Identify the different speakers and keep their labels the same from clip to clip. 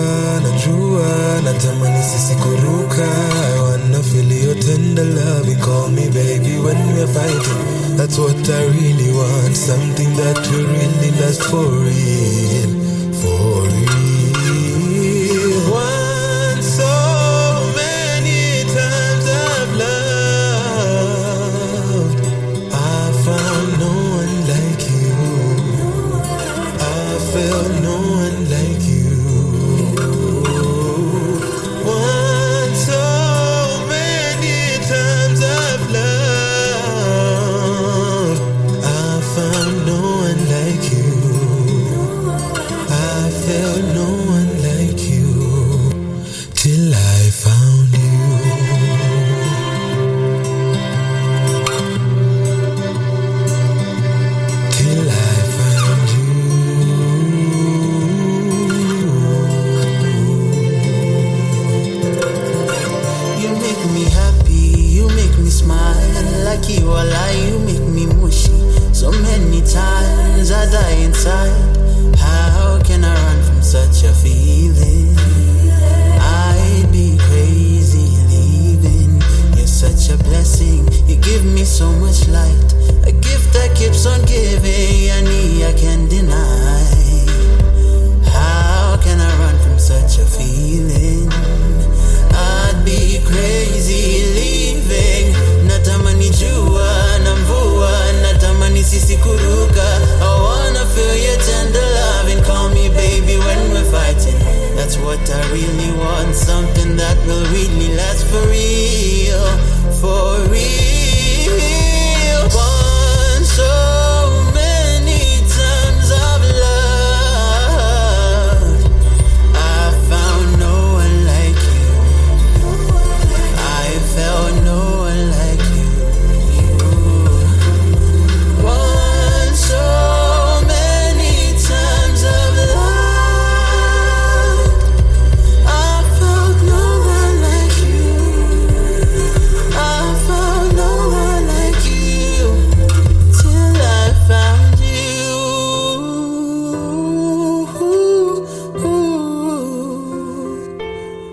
Speaker 1: najua, natamani sisi kuruka. I wanna feel your tender love, you call me baby when we're fighting. That's what I really want, something that will really last for real, for real. Once so many times I've loved, I found no one like you. I felt no one like you. Once so many times I've loved, I found no one like you. I felt no one like you, till I found you. Till I found you.
Speaker 2: You make me happy, you make me smile. Like you are lie, you make me mushy. So many times I die inside. How can I run from such a feeling? I'd be crazy leaving. You're such a blessing, you give me so much light. A gift that keeps on giving, I can't deny. How can I run from such a feeling? I'd be crazy leaving. Natamani jua na mvua, natamani sisi kuruka. I wanna feel your tender love and call me baby when we're fighting. That's what I really want, something that will really last for real, for real. Once so many times I've loved, I found no one like you. I felt no one like you. Once so many times I've loved, I felt no one like you. I found no one like you, till I found you.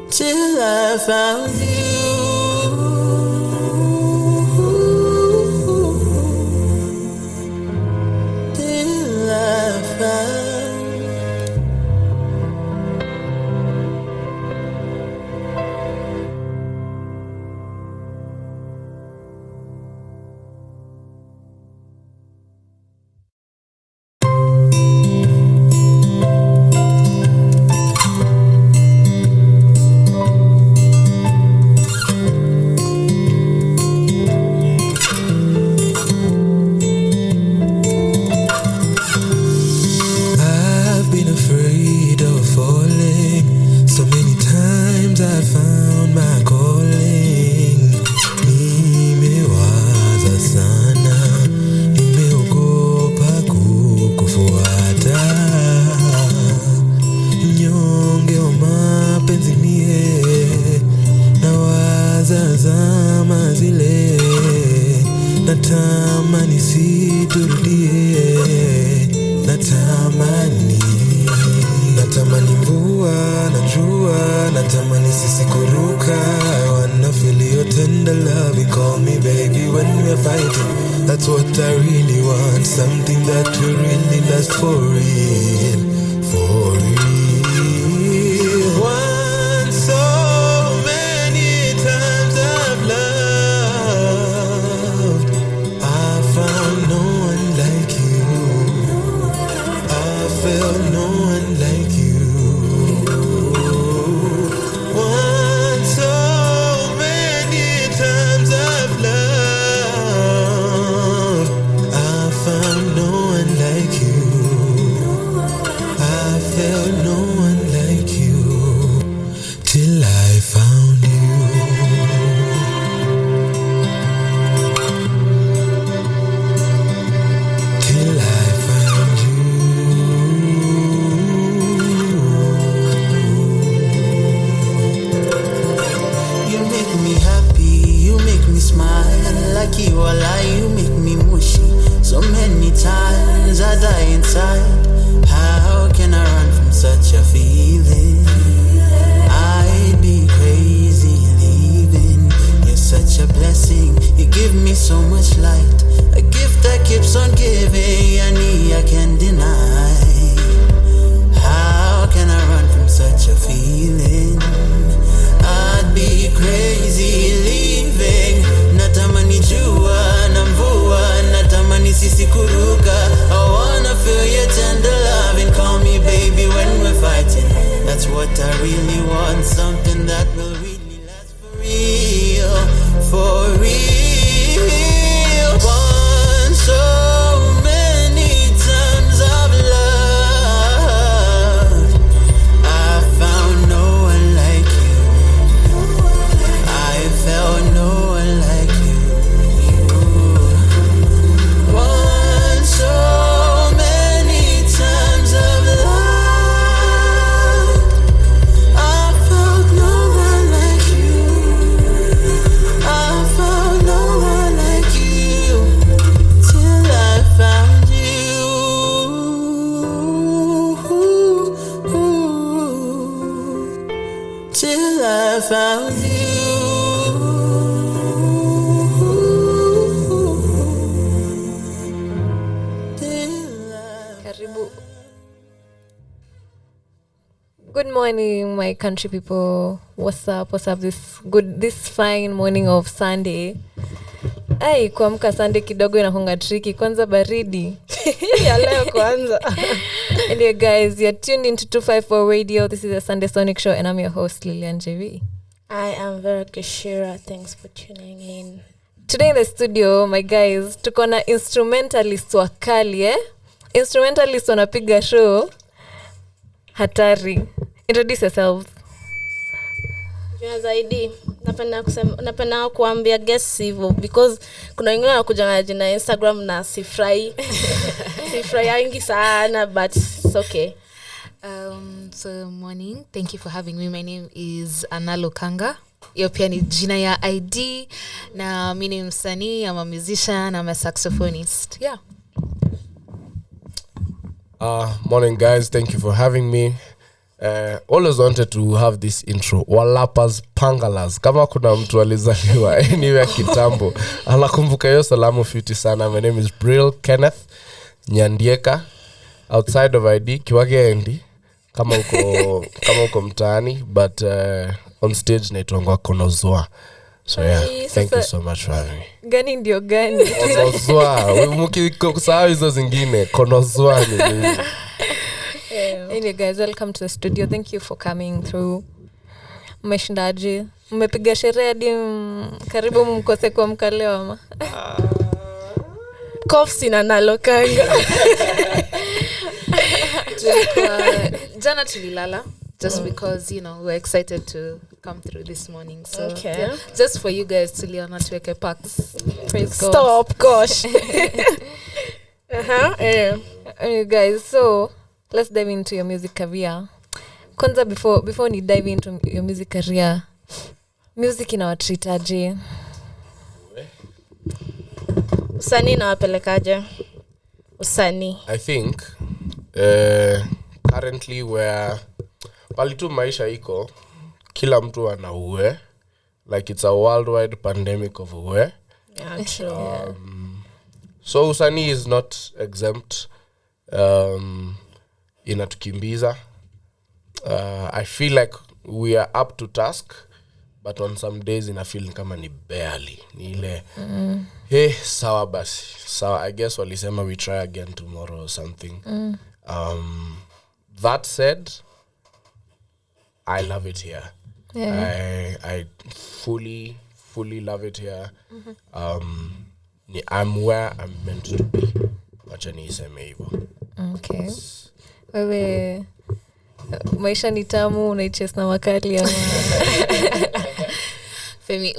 Speaker 2: Till I found you. Till I found.
Speaker 1: I've been afraid of falling. So many times I found my calling. Nimewaza sana, nimeogopa kukufuata. Mnyonge wa mapenzi mie, nawaza zama zile. Natamani siturudie, natamani mvua, najua, natamani sisi kuruka. I wanna feel your tender love, you call me baby when we're fighting. That's what I really want, something that will really last for real, for real. Once so many times I've loved, I found no one like you. I felt no one like you. Once so many times I've loved, I found no one like you. I felt no one like you, till I found you. Till I found you.
Speaker 2: You make me happy, you make me smile. Like you are lie, you make me mushy. So many times I die inside. How can I run from such a feeling? That's what I really want, something that will really last for real, for real. Want so many times of love, I found no one like you. I felt no one like you. Want so many times of love, I felt no one like you. I found no one like you till I found you. Till I found you.
Speaker 3: Karibu. Good morning, my country people. What's up? What's up this fine morning of Sunday? Ai, kuamka Sunday kidogo inakonga tricky, kwanza baridi. Ya leo kwanza. Anyway guys, you're tuned into 254 Radio. This is a Sunday Sonic Show and I'm your host Vee Njeri.
Speaker 4: I am very Kishira. Thanks for tuning in.
Speaker 3: Today in the studio, my guys, tuko na instrumentalist wakali, Instrumentalist wanapiga show hatari. Introduce yourselves.
Speaker 4: Jina zaidi napenda kuambia guests hivyo because kuna wengine wanakuja na jina Instagram na sifrai yangi sana, but it's okay.
Speaker 5: So morning, thank you for having me. My name is Analo Kanga. Hiyo pia ni jina ya ID na mimi ni msanii, I'm a musician, I'm a saxophonist. Yeah.
Speaker 1: Morning guys, thank you for having me. Always wanted to have this intro. Walapas Pangalas. Kama kuna mtu alizaliwa anywhere kitambo, anakumbuka hiyo salamu fiti sana. My name is Brill Kenneth Nyandieka. Outside of ID kiwagendi kama uko mtaani, but on stage naitwa Konozwa. So yeah, thank you so much for having me.
Speaker 3: Gani ndio gani?
Speaker 1: Konozwa. Mkikusahau hizo zingine, Konozwa ni nini?
Speaker 3: Anyway guys, welcome to the studio. Thank you for coming through. Mmeshindaje? Mmepiga sherehe hadi karibu mkose kwa mkalewa ama?
Speaker 4: Coughs in Analo Kanga.
Speaker 5: Jana tulilala just because, you know, we're excited to come through this morning. So
Speaker 4: Okay.
Speaker 5: yeah, just for you guys tuliona tuweke packs.
Speaker 3: Praise God.
Speaker 4: Stop, gosh.
Speaker 3: Anyway guys, so let's dive into your music career. Kwanza before ni dive into your music career, music inawatreataje?
Speaker 4: Usanii na wapelekaje? Usanii.
Speaker 1: I think currently where palitu maisha iko, kila mtu ana uwe, like it's a worldwide pandemic of uwe.
Speaker 4: Yeah, true.
Speaker 1: So usanii is not exempt. Inatukimbiza. I feel like we are up to task, but on some days I feel kama ni barely. Ni ile hey, sawa basi. Sawa, I guess walisema we try again tomorrow or something. That said, I love it here. Yeah. I fully love it here. I'm where I'm meant to be. Wacha niseme hivyo.
Speaker 3: Okay. Wewe maisha ni tamu, unaichase na makali ama?
Speaker 5: Femi,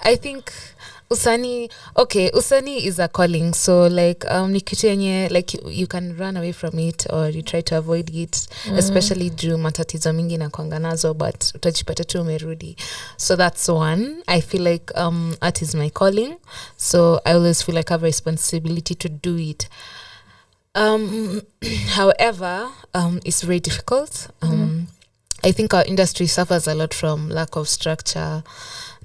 Speaker 5: I think usanii is a calling, so like ni kitu yenye like you can run away from it or you try to avoid it, especially juu matatizo mingi na kuanga nazo, but utajipata tu umerudi. So that's one. I feel like art is my calling, so I always feel like I have a responsibility to do it. However, it's very difficult. I think our industry suffers a lot from lack of structure.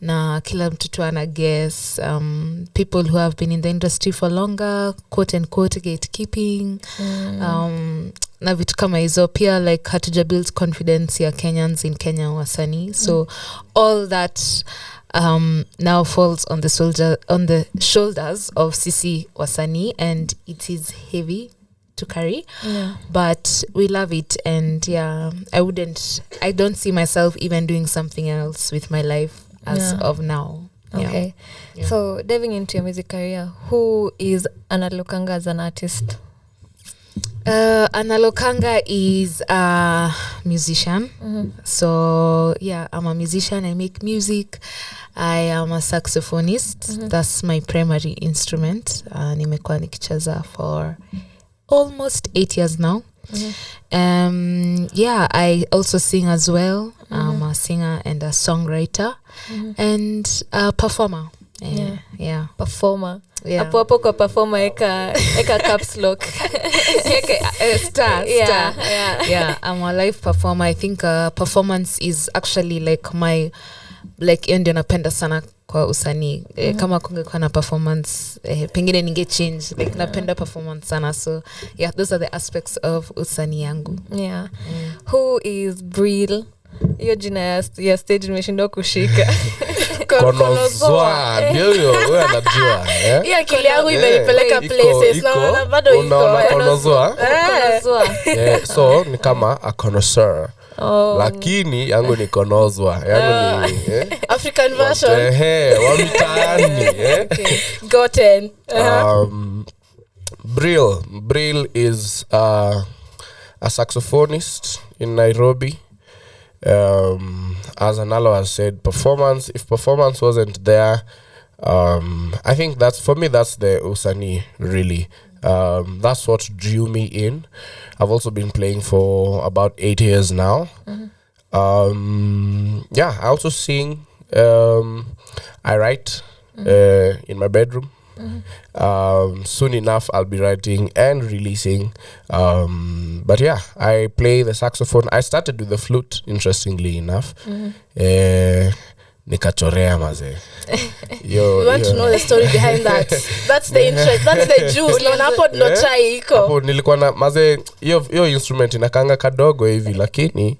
Speaker 5: Na kila mtu tu ana guess, people who have been in the industry for longer, quote unquote gatekeeping, na vitu kama hizo pia, like hatuja build confidence ya Kenyans in Kenya wasanii. So all that now falls on the shoulders of sisi wasanii, and it is heavy. to carry. But we love it, and I don't see myself even doing something else with my life as of now.
Speaker 3: Okay. So diving into your music career, who is Analokanga as an artist?
Speaker 5: Analokanga is a musician. So I'm a musician. I make music. I am a saxophonist. That's my primary instrument. Nimekuwa nikicheza for almost 8 years now. I also sing as well. I'm a singer and a songwriter and a performer.
Speaker 3: Performer.
Speaker 5: Yeah.
Speaker 3: Hapo kwa performer eka caps lock.
Speaker 5: Star. Yeah, I'm a live performer. I think performance is actually like my ndio napenda sana kwa usanii. Kama kungekuwa na performance pengine ninge change, like napenda performance sana. So those are the aspects of usanii yangu.
Speaker 3: Who is Brill? Hiyo jina ya stage nimeshindwa kushika.
Speaker 1: Konozwa ndio wewe anajua
Speaker 4: Hiyo akili yangu imenipeleka places na bado iko
Speaker 1: Konozwa. So ni kama a connoisseur. Lakini yangu ni konozwa. Yangu ni
Speaker 4: African version.
Speaker 1: Wa mitaani
Speaker 4: Goten.
Speaker 1: Brill is a saxophonist in Nairobi. As Analo has said, if performance wasn't there, I think that's the usanii really. That's what drew me in. I've also been playing for about 8 years now. I also sing. I write in my bedroom. Soon enough I'll be writing and releasing, but I play the saxophone. I started with the flute, interestingly enough. Nikachorea maze.
Speaker 4: You want to know the story behind that? That's the interest, that's the juice. Na hapo ndo chai iko.
Speaker 1: Hapo nilikuwa na maze hiyo instrument inakanga kadogo hivi, lakini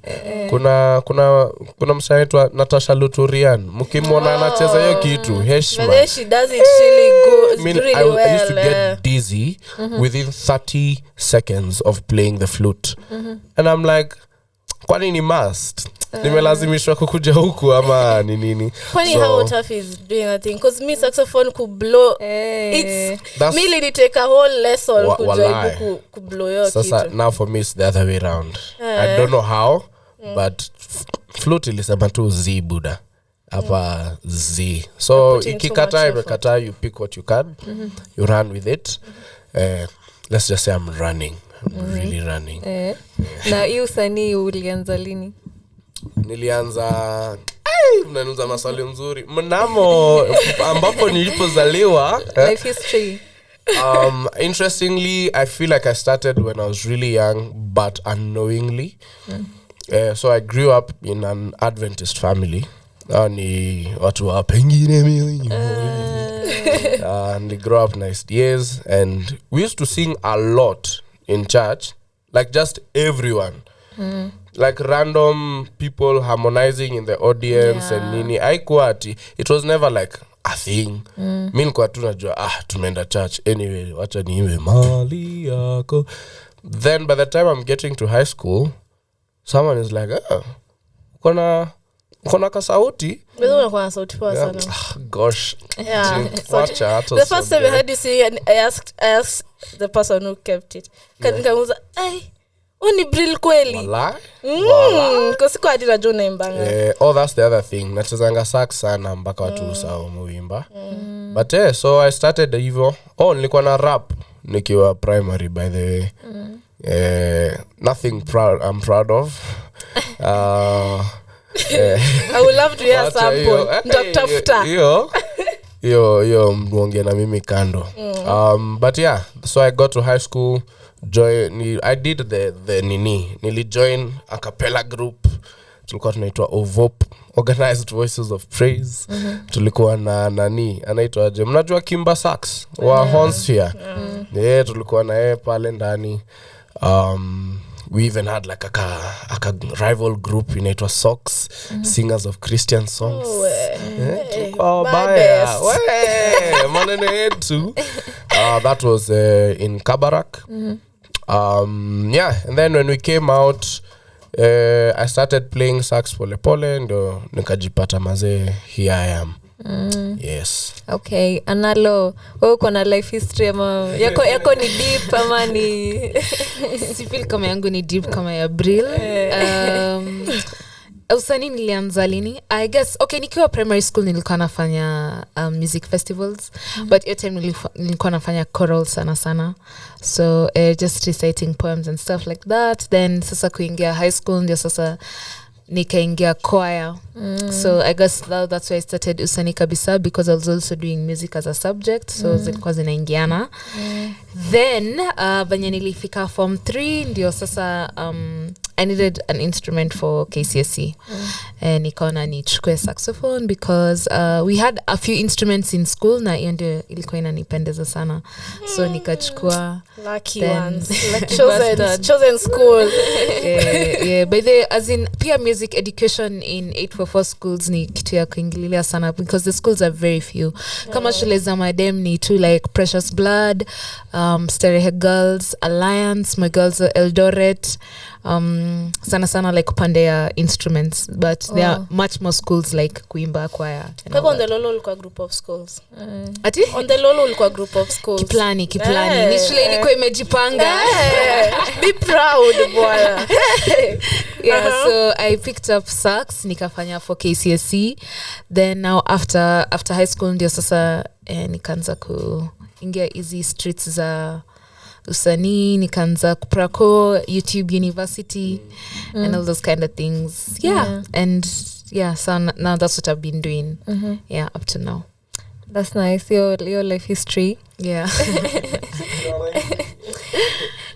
Speaker 1: kuna mshaitwa Natasha Luturian. Mkimwona anacheza hiyo kitu, heshima.
Speaker 4: But she does it really good, really well.
Speaker 1: I used to get dizzy within 30 seconds of playing the flute. And I'm like, kwani ni must? Nimelazimishwa kukuja huku ama ni nini?
Speaker 4: Funny how tough is doing that thing, because me saxophone could blow. It's really they take a whole lesson kujaribu ku blow your kitu.
Speaker 1: Now for me it's the other way around. I don't know how, but flute ilisema tu Z buda. Hapa Z. So ikikataa you pick what you can. You run with it. Let's just say I'm running. I'm really running.
Speaker 3: Na hiyo usanii ulianza lini?
Speaker 1: Nilianza mnanuza maswali nzuri mnamo ambapo nilipozaliwa.
Speaker 3: Life history.
Speaker 1: Interestingly, I feel like I started when I was really young, but unknowingly. So I grew up in an Adventist family. Ni watu wa pengine mimi. And we grew up nice years, and we used to sing a lot in church, like just everyone. Like random people harmonizing in the audience and nini. It was never like a thing. Mimi nilikuwa tu najua tumeenda church anyway, wacha niwe mali yako. Then by the time I'm getting to high school, someone is like, kuna kasauti.
Speaker 4: Wewe unakuwa sauti poa sana.
Speaker 1: Gosh.
Speaker 4: The first time I heard you sing, and I asked the person who kept it. Nikamuuliza, Oni Brill kweli?
Speaker 1: Wala.
Speaker 4: Kasi kwa hadi najua naimbanga.
Speaker 1: That's the other thing. Nachezanga sax sana mpaka watu usahau muimba. But so I started hivyo. Nilikuwa na rap nikiwa primary, by the way. Nothing I'm proud of.
Speaker 4: I would love to hear sample. Ndatafuta.
Speaker 1: Yo muongea na mimi kando. But so I got to high school. I did the nili-join a cappella group. Tulikuwa tunaitwa OVOP, Organized Voices of Praise. Tulikuwa na nani anaitwa aje, mnajua Kimba Sax wa Hornsphere. Tulikuwa na yeye pale ndani. We even had like a rival group inaitwa Socks, Singers of Christian Songs. Baya maneno yetu. That was in Kabarak.
Speaker 6: And then when we came out, I started playing sax pole pole, ndo nikajipata mazee, here I am. Yes.
Speaker 3: Okay, analo wewe uko na life history ama yako ni deep ama ni
Speaker 5: si feel kama yangu ni deep kama ya Brill. Usanii nilianza lini? I guess okay, nikiwa primary school nilikuwa nafanya music festivals, but hiyo time nilikuwa nafanya choral sana. So just reciting poems and stuff like that. Then sasa kuingia high school ndio sasa nikaingia choir. So I guess that's why I started usanii kabisa, because I was also doing music as a subject, so zilikuwa zinaingiana. Then venye nilifika form 3 ndio sasa I needed an instrument for KCSE. Nikaona nichukue saxophone because we had a few instruments in school na hiyo ndio ilikuwa inanipendeza sana. So nikachukua
Speaker 4: lucky ones. chosen school.
Speaker 5: Yeah, by the as in pia music education in 844 schools ni kitu ya kuingililia sana, because the schools are very few. Kama shule za madem ni tu like Precious Blood, Starehe Girls, Alliance, My Girls Eldoret, sana like upande ya instruments, but there are much more schools like kuimba, choir.
Speaker 4: Kwa on the Lolo ulikuwa group of schools.
Speaker 5: Ati?
Speaker 4: On the Lolo ulikuwa group of schools.
Speaker 5: Kiplani. Ni shule ilikuwa imejipanga.
Speaker 4: Be proud, bwana.
Speaker 5: Yeah, so I picked up sax, nikafanya for KCSE. Then now after high school ndio sasa nikaanza kuingia hizi streets za usanii, nikaanza kuprako YouTube University and all those kind of things. And so now that's what I've been doing. Up to now.
Speaker 3: That's nice, your life history.
Speaker 5: Yeah.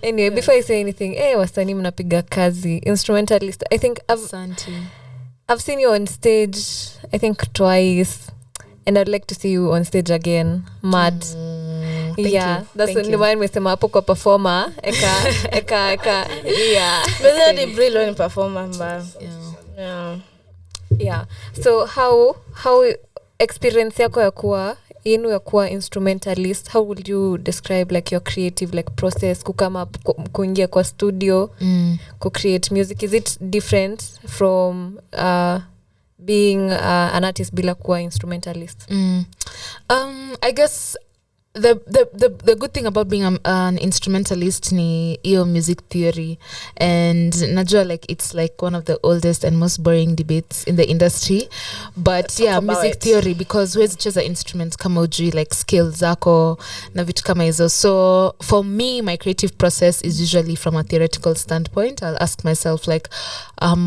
Speaker 3: Anyway, before I say anything, wasanii mnapiga kazi, instrumentalist. I think I've seen you on stage I think twice, and I'd like to see you on stage again. Mad. That's the one nimesema hapo kwa performer eka yeah.
Speaker 4: But the brilliant performer mbaya.
Speaker 3: Yeah. So how experience yako ya kuwa instrumentalist, how would you describe like your creative like process kukama kuingia kwa studio create music? Is it different from being an artist bila kuwa instrumentalist?
Speaker 5: I guess the good thing about being an instrumentalist ni iyo music theory, and najua like it's like one of the oldest and most boring debates in the industry, but music theory, because huwezi cheza instruments kama ujui like skills zako na vitu kama hizo. So for me, my creative process is usually from a theoretical standpoint. I'll ask myself like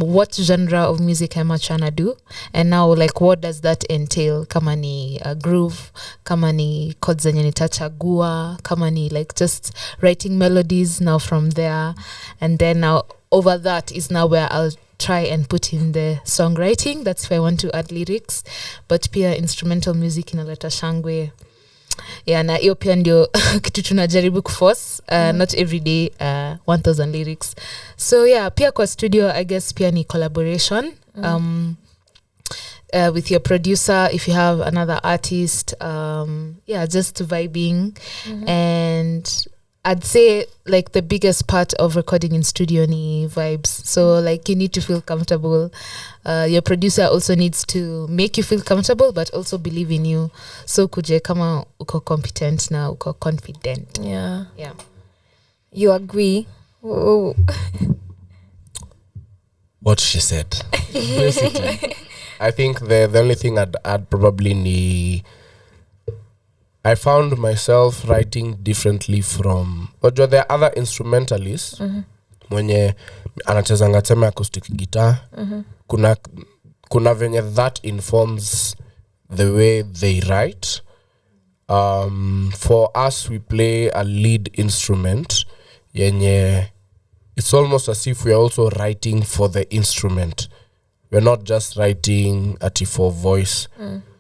Speaker 5: what genre of music am I trying to do, and now like what does that entail, kama ni groove, kama ni chords zenye nitachagua, kama ni like just writing melodies. Now from there, and then now over that is now where I'll try and put in the songwriting. That's if I want to add lyrics, but pia instrumental music inaleta shangwe. Na hiyo pia ndio kitu tunajaribu kuforce, not every day 1000 lyrics. So pia kwa studio I guess pia ni collaboration. With your producer, if you have another artist, just vibing. And I'd say like the biggest part of recording in studio ni vibes. So like you need to feel comfortable. Your producer also needs to make you feel comfortable but also believe in you. So kuje kama uko competent na uko confident.
Speaker 3: Yeah. You agree? Oh.
Speaker 6: What she said. Basically. I think the only thing I'd probably I found myself writing differently from, but there are other instrumentalists mwenye anachezanga teme acoustic guitar. Kuna venye that informs the way they write. For us, we play a lead instrument yenye it's almost as if we are also writing for the instrument. We're not just writing for voice.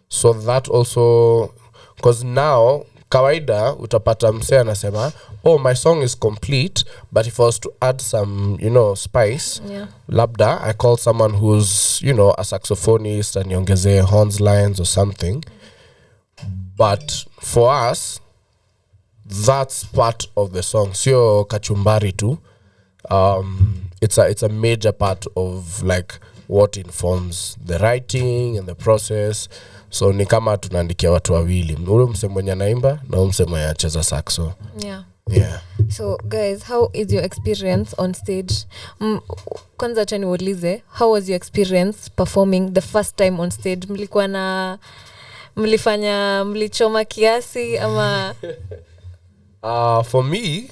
Speaker 6: So that also, because now kawaida utapata msee anasema, my song is complete, but if I was to add some spice, labda I call someone who's a saxophonist and niongezee horns lines or something. But for us, that's part of the song, sio kachumbari tu. It's a major part of like what informs the writing and the process. So ni kama tunaandikia watu wawili, ule mse mwenye anaimba na ule mse mwenye anacheza saxo. Yeah.
Speaker 3: So guys, how is your experience on stage? Kwanza acha niulize, how was your experience performing the first time on stage? Mlichoma kiasi ama
Speaker 6: for me,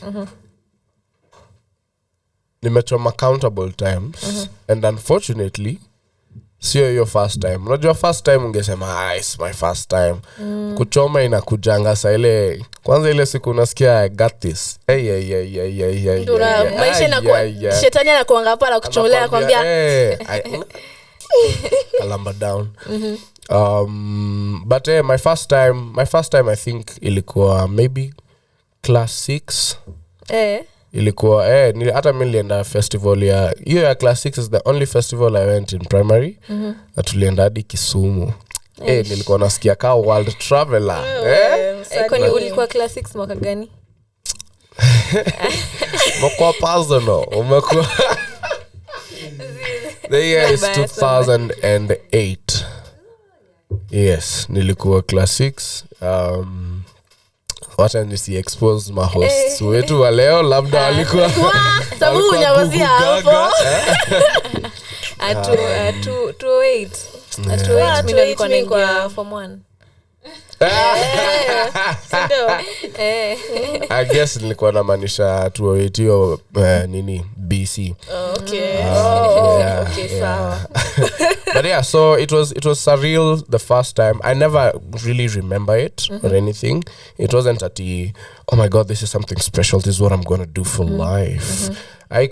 Speaker 6: nimechoma countable times, and unfortunately sio your first time. Unajua first time ungesema it's my first time. Kuchoma inakujanga sa ile kwanza ile siku unasikia I got this.
Speaker 4: Maisha inakuwa shetani anakuanga hapa na kuchomolea kwambia
Speaker 6: alamba down. But my first time I think ilikuwa maybe class 6. Ilikuwa hata mimi nilienda festival ya hiyo ya class 6 is the only festival I went in primary. Na tulienda hadi Kisumu. Nilikuwa nasikia kama world traveler.
Speaker 3: kwani ulikuwa class 6 mwaka gani?
Speaker 6: Umekuwa personal. Umekuwa the year is 2008. Yes, nilikuwa class 6. Wacha nisi expose my hosts wetu wa leo, labda walikuwa
Speaker 4: sababu unyamazia hapo.
Speaker 3: 208 milioni kwa naingia form 1.
Speaker 6: I guess nilikuwa namaanisha 208 nini BC.
Speaker 4: Okay. Sawa.
Speaker 6: But yeah, so it was surreal the first time. I never really remember it or anything. It wasn't at oh my god, this is something special, this is what I'm going to do for life. I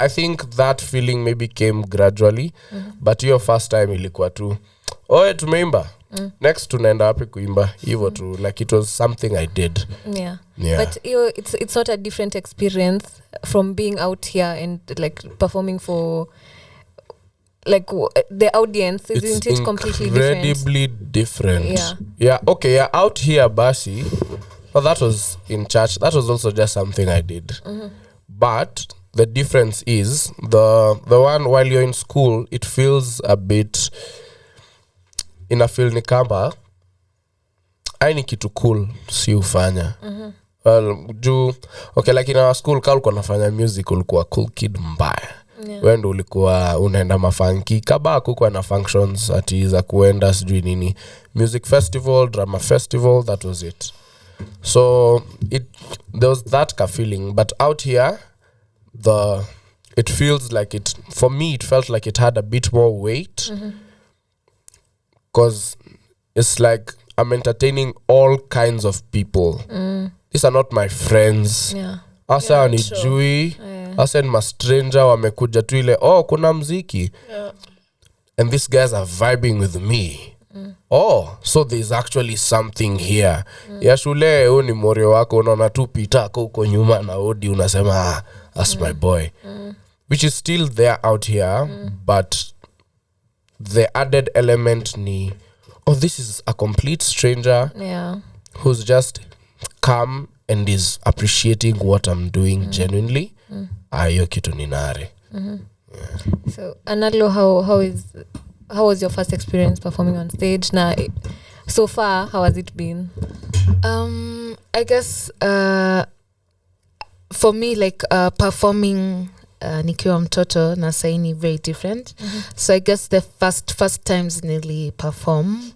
Speaker 6: think that feeling maybe came gradually, but your first time ilikuwa tu tumeimba. Next tunaenda wapi kuimba hivyo tu, like it was something I did.
Speaker 3: Yeah. But it's not a different experience from being out here and like performing for like the audience, isn't it completely different?
Speaker 6: Incredibly different. Yeah, okay, yeah, out here basi, well, that was in church, that was also just something I did. But the difference is the one while you're in school, it feels a bit ina feel ni kamba ni kitu cool si ufanya. Well, okay, like in our school kama ulikuwa unafanya music ulikuwa cool kid mbaya. Wewe ndio ulikuwa unaenda mafanki kaba kuko na functions ati za kuenda sijui nini, music festival, drama festival, that was it. So there was that ka feeling, but out here it feels like it, for me it felt like it had a bit more weight. Because it's like I'm entertaining all kinds of people. These are not my friends. Asa wanijui, asa ni mastranger wamekuja tu ile kuna mziki. And these guys are vibing with me. So there's actually something here. Ya shule huyu ni morio wako, unaona tu pita huko nyuma na odi unasema that's my boy. Which is still there out here, but the added element ni this is a complete stranger who's just come and is appreciating what I'm doing genuinely. Ayo kitu ni nare.
Speaker 3: So Analo, how was your first experience performing on stage? Now so far, how has it been?
Speaker 5: I guess for me, like performing nikiwa mtoto na saini very different. So I guess the first times nili perform,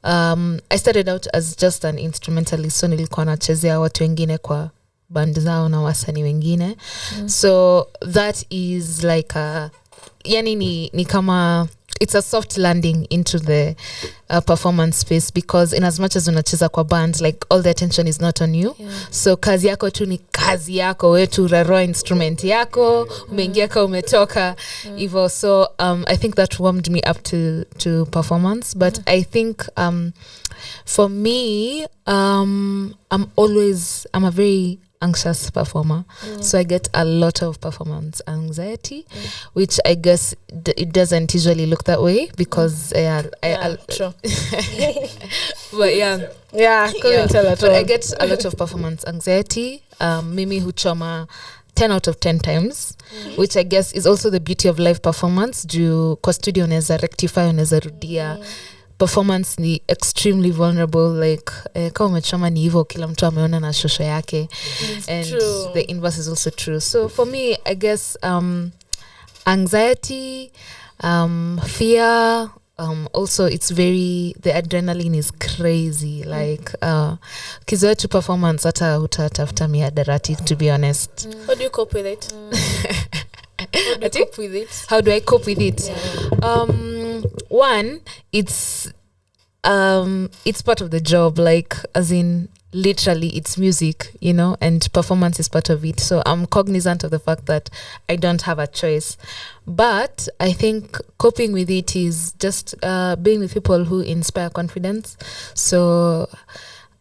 Speaker 5: I started out as just an instrumentalist, so nilikuwa nachezea watu wengine kwa band zao na wasanii wengine. So that is like yani ni kama it's a soft landing into the performance space, because in as much as unacheza kwa band, like all the attention is not on you. So kazi yako tu ni kazi yako, wewe tu raroa instrument yako, umeingia ka umetoka hivyo. So I think that warmed me up to performance. But I think for me, I'm a very anxious performer, so I get a lot of performance anxiety, which I guess it doesn't usually look that way because
Speaker 4: Sure.
Speaker 5: but
Speaker 4: Couldn't tell at
Speaker 5: but
Speaker 4: all.
Speaker 5: I get a lot of performance anxiety. Mimi huchoma 10 out of 10 times, which I guess is also the beauty of live performance. Kwa studio unaweza rectify, unaweza rudia. Performance ni extremely vulnerable, like kama umechoma ni hivyo, kila mtu ameona na shosho yake. And
Speaker 4: true.
Speaker 5: the inverse is also true. So for me, I guess anxiety, fear, also it's the adrenaline is crazy, like kizoea tu performance hata utatafuta mihadarati, to be honest.
Speaker 4: How do you cope with it?
Speaker 5: How do I cope with it? One, it's part of the job, like as in literally it's music, and performance is part of it. So I'm cognizant of the fact that I don't have a choice. But I think coping with it is just being with people who inspire confidence. So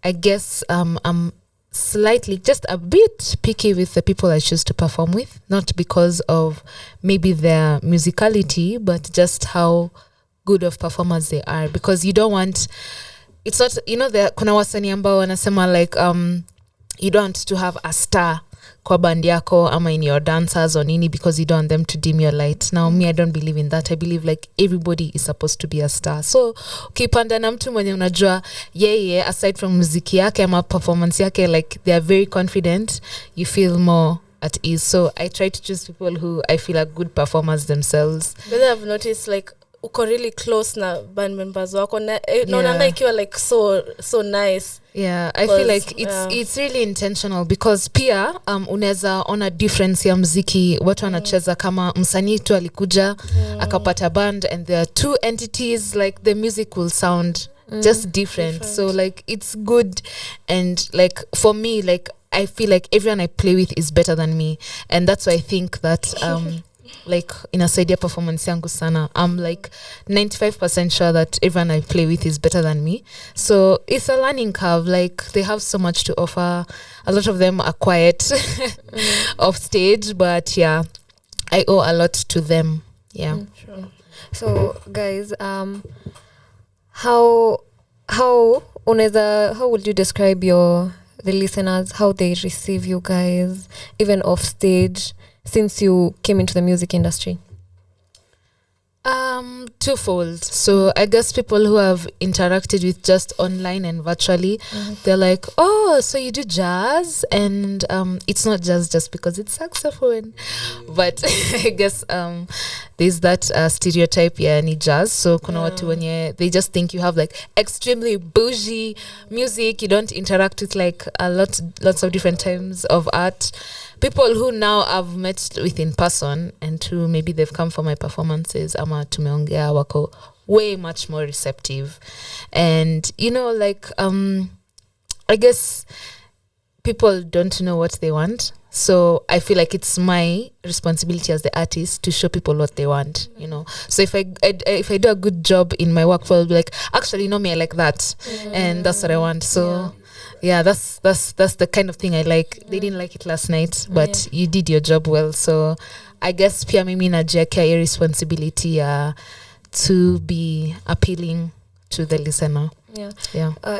Speaker 5: I guess I'm slightly, just a bit picky with the people I choose to perform with, not because of maybe their musicality, but just how good of performers they are, because you don't want, it's not, there kuna wasanii ambao wanasema like you don't want to have a star kwa band yako ama in your dancers or nini because you don't want them to dim your light. Now me, I don't believe in that. I believe like everybody is supposed to be a star. So ukipanda na mtu mwenye unajua yeye aside from muziki yake ama performance yake, like they are very confident, you feel more at ease. So I try to choose people who I feel are good performers themselves.
Speaker 4: But I've noticed like uko really close na band members wako na naonanga ikiwa like so nice.
Speaker 5: Yeah, I feel like it's really intentional because pia unaweza ona difference ya muziki watu wanacheza kama msanii tu alikuja akapata band and there are two entities, like the music will sound just different. So like it's good, and like for me, like I feel like everyone I play with is better than me, and that's why I think that like inasaidia performance yangu sana. I'm like 95% sure that everyone I play with is better than me. So it's a learning curve. Like they have so much to offer. A lot of them are quiet off stage, but yeah, I owe a lot to them. Yeah.
Speaker 3: Sure. So guys, how would you describe the listeners, how they receive you guys even off stage since you came into the music industry?
Speaker 5: Twofold. So I guess people who have interacted with just online and virtually, they're like, oh, so you do jazz, and it's not just because it's saxophone, but I guess there's that stereotype, ni jazz. So kuna watu wenye they just think you have like extremely bougie music, you don't interact with like lots of different types of art. People who now I've met with in person and who maybe they've come for my performances ama tumeongea wako way much more receptive. And like I guess people don't know what they want, so I feel like it's my responsibility as the artist to show people what they want, so if I do a good job in my work, I'll be like, actually me, I like that, and that's what I want. So yeah, that's the kind of thing I like. They didn't like it last night, but you did your job well. So I guess pia mimi najiwekea a responsibility to be appealing to the listener. Yeah.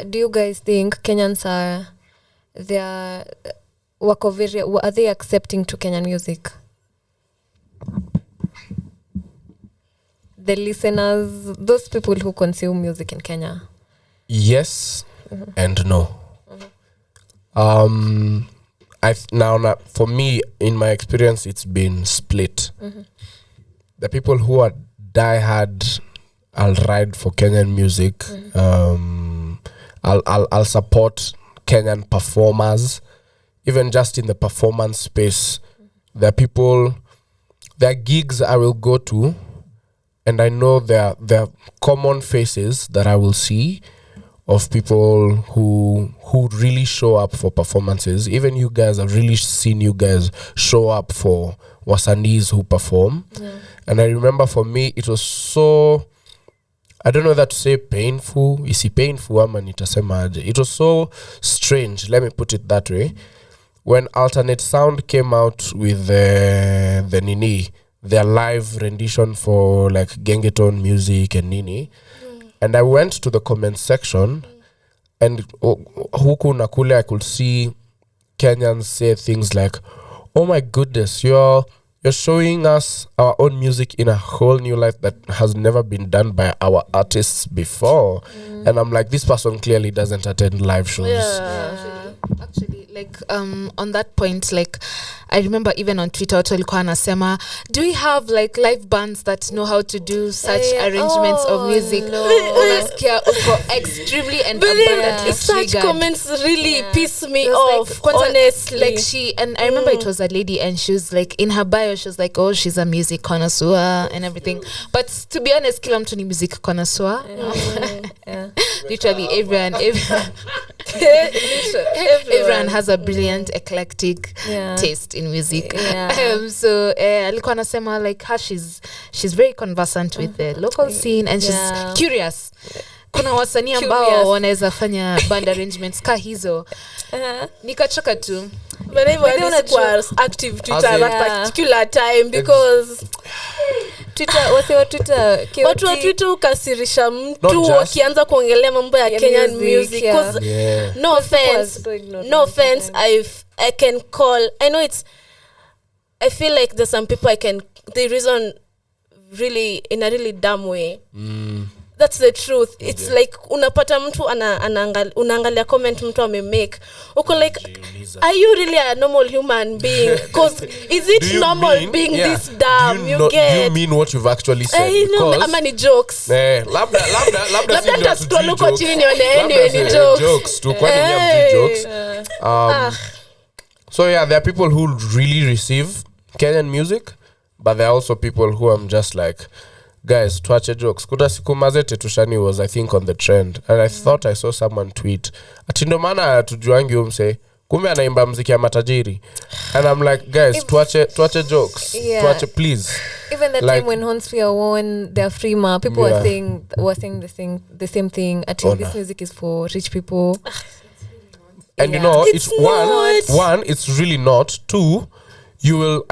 Speaker 3: Do you guys think Kenyans are they accepting to Kenyan music? The listeners, those people who consume music in Kenya.
Speaker 6: Yes and no. Now for me, in my experience, it's been split. The people who are diehard, I'll ride for Kenyan music. I'll support Kenyan performers, even just in the performance space. There are gigs I will go to, and I know there are common faces that I will see of people who really show up for performances. Even you guys, I've really seen you guys show up for wasani's who perform. And I remember for me, it was so, I don't know that to say painful. Isi painful ama nitasema aje. It was so strange, let me put it that way, when Alternate Sound came out with the Nini, their live rendition for like Gengeton music and Nini, and I went to the comment section, and huku na kule I could see Kenyans say things like, "Oh my goodness, you're showing us our own music in a whole new light that has never been done by our artists before." And I'm like, this person clearly doesn't attend live shows.
Speaker 5: Actually, like on that point, like I remember even on Twitter watu walikuwa wanasema, do we have like live bands that know how to do such arrangements of music? Unasikia uko extremely and abundantly
Speaker 4: such
Speaker 5: triggered.
Speaker 4: comments really piss me
Speaker 5: It was
Speaker 4: off,
Speaker 5: like,
Speaker 4: honestly.
Speaker 5: like she, and I remember it was a lady, and she was like, in her bio she was like, oh, she's a music connoisseur and everything, but to be honest, kila mtu ni music connoisseur. Literally everyone has a brilliant eclectic taste in music. So alikuwa anasema like her, she's very conversant with the local scene, and she's curious. Kuna wasanii ambao wanaweza fanya band arrangements ka hizo. Nikachoka tu.
Speaker 4: But everyone was active Twitter at that particular time, because watu wa Twitter ukasirisha mtu wakianza kuongelea mambo ya Kenyan music. No offense, I can call, I know I feel like there's some people they reason really in a really dumb way. That's the truth. It's like unapata mtu unaangalia comment mtu amemake, uko like, are you really a normal human being? Because is it normal being this dumb?
Speaker 6: Do you mean what you've actually said?
Speaker 4: I know, ama ni jokes.
Speaker 6: Labda
Speaker 4: scroll uko chini nione ni
Speaker 6: jokes tu, kwani ni jokes. So yeah, there are people who really receive Kenyan music, but there are also people who I'm just like, guys, tuache jokes. Kuda siku mazete tushani was, I think, on the trend, and I thought I saw someone tweet, atindo maana tujuangi umse kumbe anaimba muziki ya matajiri, and I'm like, guys, tuache jokes. Tuache, please.
Speaker 3: Even the time when Hornsphere won their Freema, people were saying the same thing. This music is for rich people.
Speaker 6: And you know, it's one, it's really not. Two, you will,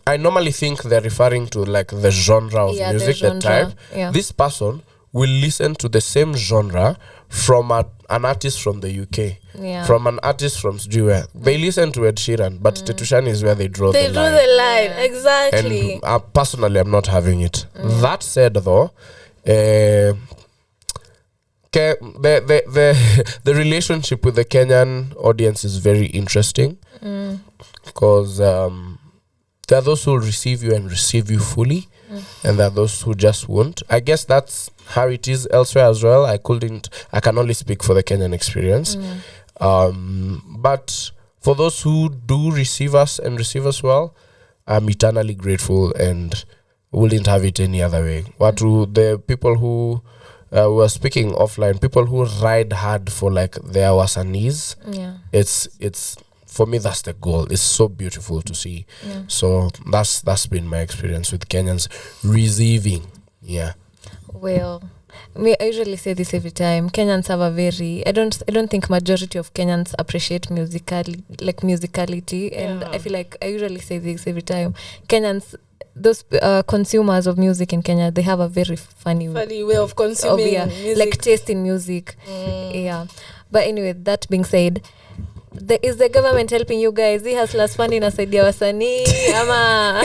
Speaker 6: I normally think they're referring to like the genre of music, the type. This person will listen to the same genre from an artist from the UK, from an artist from Nigeria. They listen to Ed Sheeran, but Tetushani is where they draw the line.
Speaker 4: They draw the line, exactly.
Speaker 6: And personally, I'm not having it. That said, though, the relationship with the Kenyan audience is very interesting, because there are those who will receive you and receive you fully, and there are those who just won't. I guess that's how it is elsewhere as well. I can only speak for the Kenyan experience. But for those who do receive us and receive us well, I'm eternally grateful and wouldn't have it any other way. The people who were speaking offline, people who ride hard for like their wasanis, it's for me, that's the goal. It's so beautiful to see. So that's been my experience with Kenyans receiving.
Speaker 3: Well, I usually say this every time. Kenyans have a very, I don't think majority of Kenyans appreciate musicality, and I feel like I usually say this every time. Kenyans, those consumers of music in Kenya, they have a very funny
Speaker 4: way of consuming music,
Speaker 3: like taste in music. But anyway, that being said, is the government helping you guys? Hii Hustlers Fund inasaidia wasanii ama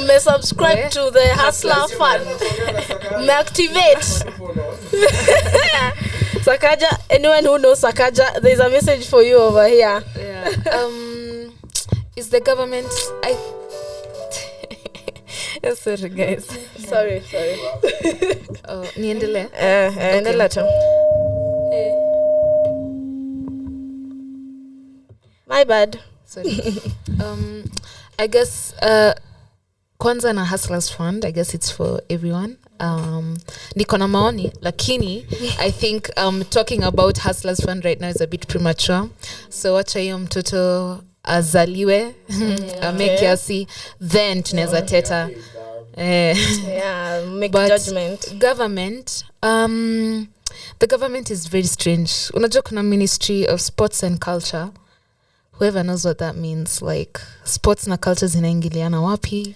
Speaker 4: me subscribe to the Hustler Fund, me activate Sakaja. Anyone who knows Sakaja, there's a message for you over here.
Speaker 5: Is the government
Speaker 3: sorry guys,
Speaker 4: sorry
Speaker 5: niendelee?
Speaker 4: Endelea tu. My bad.
Speaker 5: Sorry. I guess kwanza na Hustlers Fund, I guess it's for everyone. Niko na maoni, lakini I think talking about Hustlers Fund right now is a bit premature. So wacha hiyo mtoto azaliwe, ame kiasi, then tunaweza teta.
Speaker 4: Make judgment.
Speaker 5: Government, the government is very strange. Unajua kuna Ministry of Sports and Culture. Whoever knows what that means, like sports na culture zinaingiliana wapi?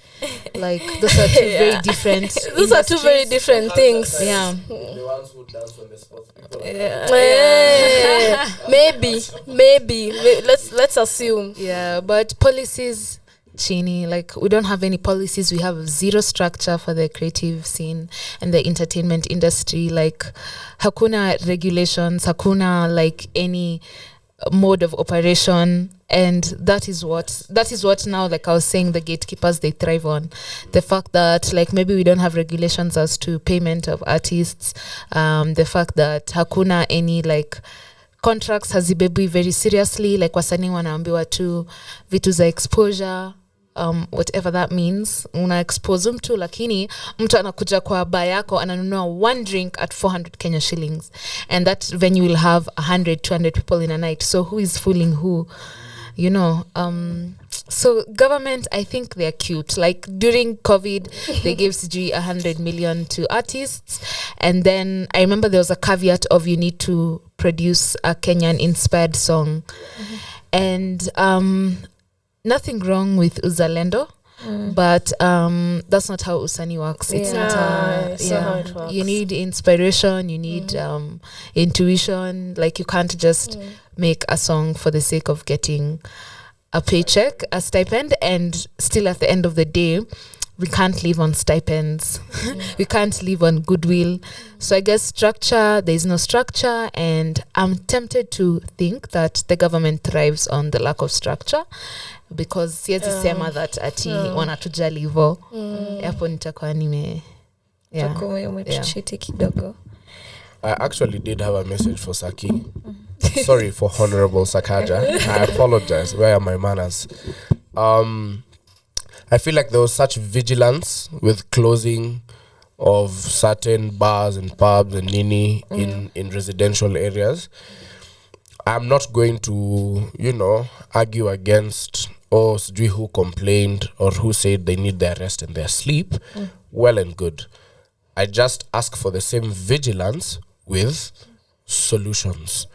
Speaker 5: Like those are two very different.
Speaker 4: Those are two very different things.
Speaker 5: Yeah.
Speaker 6: The ones who dance when the sports people.
Speaker 4: Maybe. Let's assume.
Speaker 5: Yeah, but policies chini, like we don't have any policies. We have zero structure for the creative scene and the entertainment industry. Like hakuna regulations, hakuna like any mode of operation, and that is what now, like I was saying, the gatekeepers, they thrive on the fact that like maybe we don't have regulations as to payment of artists, the fact that hakuna any like contracts hazibebi very seriously, like wasanii wanaambiwa tu vitu za exposure, whatever that means. Una expose mtu, lakini mtu anakuja kwa bar yako ananunua one drink at 400 Kenya shillings, and that venue will have 100-200 people in a night. So who is fooling who, you know? So government, I think they're cute. Like during COVID, they gave CG 100 million to artists, and then I remember there was a caveat of you need to produce a Kenyan inspired song. And nothing wrong with uzalendo, but that's not how usani works. It's not
Speaker 4: not how it works.
Speaker 5: You need inspiration, you need intuition. Like you can't just make a song for the sake of getting a paycheck, a stipend, and still at the end of the day we can't live on stipends. We can't live on goodwill. So I guess structure, there is no structure, and I'm tempted to think that the government thrives on the lack of structure, because siwezi sema that ati wanatujali hivyo. Hapo nitakuwa
Speaker 3: umetuchiti kidogo.
Speaker 6: I actually did have a message for Saki. Sorry for Honorable Sakaja. I apologize. Where are my manners? I feel like there was such vigilance with closing of certain bars and pubs and nini in residential areas. I'm not going to, argue against sijui who complained or who said they need their rest and their sleep. Well and good. I just ask for the same vigilance with solutions.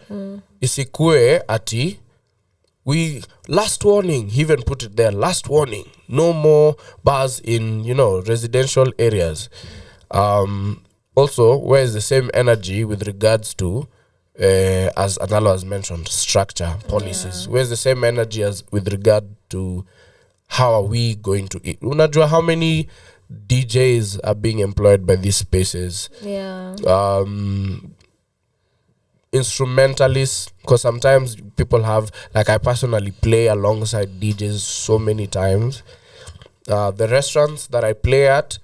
Speaker 6: Isikue ati we last warning, he even put it there, last warning, no more bars in residential areas. Also, where is the same energy with regards to as Analo has mentioned, structure, policies? Where's the same energy as with regard to how are we going to eat? Unajua how many DJs are being employed by these spaces? Instrumentalists, because sometimes people have, like I personally play alongside DJs so many times. The restaurants that I play at,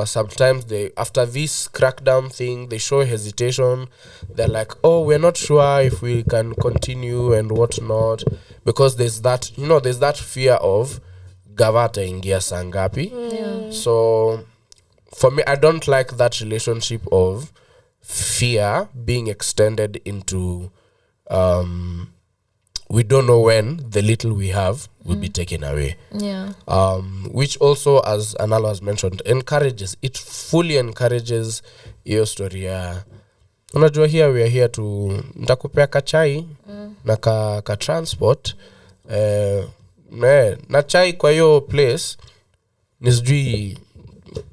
Speaker 6: sometimes they, after this crackdown thing, they show hesitation. They're like, we're not sure if we can continue and whatnot, because there's that, there's that fear of gavata ingia sangapi. So for me, I don't like that relationship of fear being extended into we don't know when the little we have will be taken away. Which also, as Analo has mentioned, fully encourages your story. Unajua here we are here to nitakupea kachai na ka transport na chai kwa hiyo place ni sijui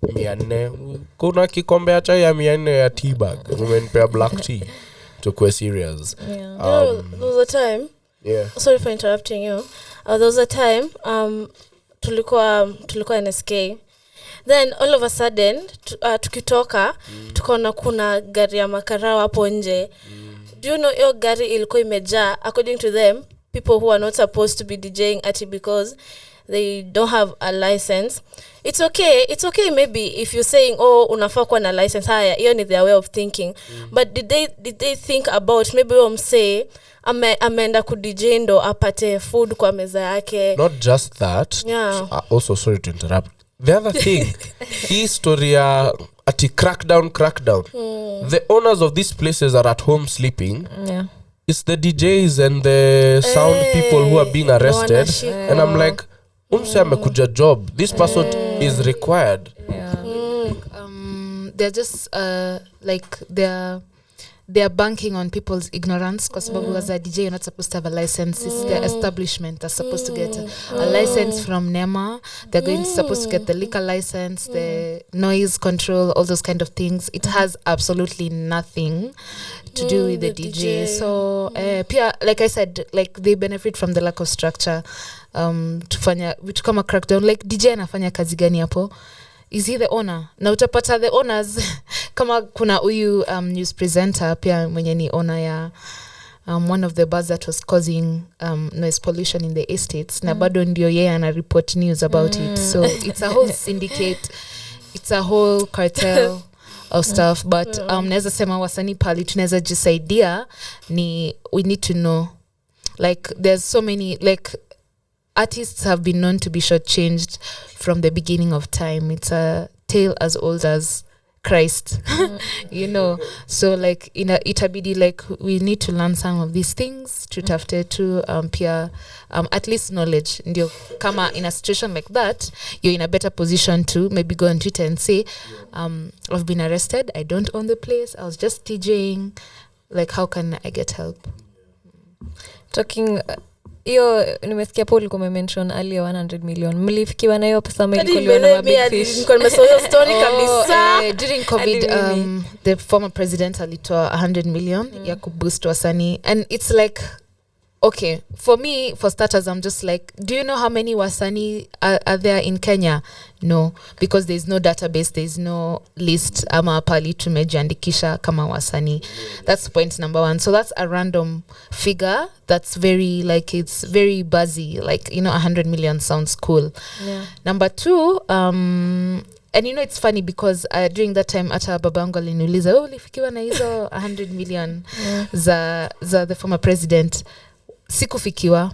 Speaker 6: 400. Kuna kikombe ya chai ya 400 ya tea bag. Umenipea black tea. Tukue serious.
Speaker 4: There was a time. Sorry for interrupting you. There was a time tulikuwa NSK. Then all of a sudden tukitoka tukaona kuna gari ya makarao hapo nje. Do you know hiyo gari ilikuwa imejaa, according to them, people who are not supposed to be DJing ati because they don't have a license. It's okay maybe if you're saying unafaa kuwa na license, haya hiyo ni their way of thinking. But did they think about maybe say ameenda ku DJ ndo apate food kwa meza yake?
Speaker 6: Not just that. Also, sorry to interrupt. The other thing, hii story ati crackdown. The owners of these places are at home sleeping. It's the DJs and the sound people who are being arrested. And I'm like, amekuja job. This person is required.
Speaker 5: They're just like they're they are banking on people's ignorance kwa sababu as a DJ you're not supposed to have a license. It's the establishment that's supposed to get a license from NEMA. They're supposed to get the liquor license, the noise control, all those kind of things. It has absolutely nothing to do with the DJ. So pia, like I said, like they benefit from the lack of structure. Tufanya vitu kama crackdown, like DJ anafanya kazi gani hapo? Is he the owner? Na utapata the owners kama kuna huyu news presenter pia mwenye ni owner ya one of the bars that was causing noise pollution in the estates, na bado ndio yeye ana report news about it. So it's a whole syndicate, it's a whole cartel of stuff. But naweza sema wasanii pali tunaweza jisaidia ni we need to know, like there's so many, like artists have been known to be shortchanged from the beginning of time. It's a tale as old as Christ, you know. So like itabidi, like we need to learn some of these things tutafute to pia at least knowledge, ndio kama in a situation like that you're in a better position to maybe go on Twitter and say I've been arrested, I don't own the place, I was just DJing, like how can I get help?
Speaker 3: Talking hiyo nimesikia Paul ulikuwa umemention earlier 100 million. Mlifikiwa na hiyo pesa mlikuliwa na big fish?
Speaker 4: Nilikuwa nimesoma story kabisa.
Speaker 5: During COVID the former president alitoa 100 million ya kuboost wasanii, and it's like, okay, for me, for starters, I'm just like, do you know how many wasanii are there in Kenya? No, because there's no database, there's no list ama pali tumejiandikisha kama wasanii. That's point number one. So that's a random figure that's very, like, it's very buzzy, like, you know, 100 million sounds cool.
Speaker 3: Yeah.
Speaker 5: Number two, and you know it's funny because during that time ata babangu aliniuliza ulifikiwa na hizo 100 million za the former president. Sikufikiwa,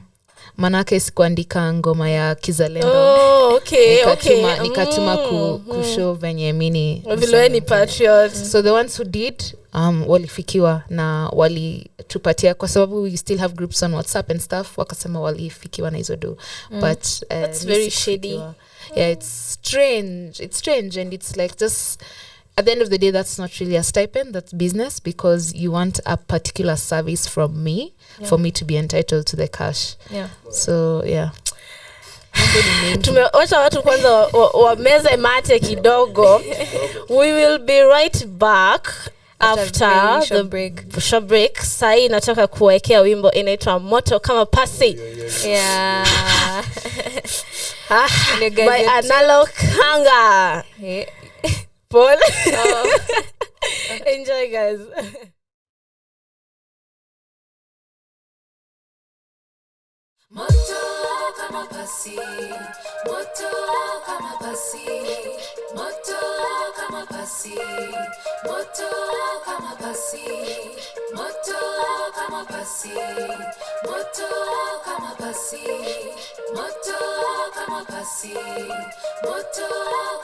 Speaker 5: manake sikuandika ngoma ya kizalendo. Nikatuma kushow venye mini
Speaker 4: vile ni patriot.
Speaker 5: So the ones who did walifikiwa na walitupatia, kwa sababu we still have groups on WhatsApp and stuff, wakasema walifikiwa na hizo do. But
Speaker 4: that's very shady.
Speaker 5: Yeah, it's strange, and it's like, just at the end of the day, that's not really a stipend, that's business, because you want a particular service from me for me to be entitled to the cash.
Speaker 3: Yeah.
Speaker 5: So yeah.
Speaker 4: Tumewacha watu kwanza wameze mate kidogo. We will be right back after the short break. Sai nataka kuwekea wimbo inaitwa Moto Kama Pasi.
Speaker 3: Yeah.
Speaker 4: By Analog Hanga.
Speaker 3: Hey.
Speaker 4: Paul. Enjoy, guys.
Speaker 7: Moto kama pasi, moto kama pasi, moto kama pasi, moto kama pasi, moto kama pasi, moto kama pasi, moto kama pasi, moto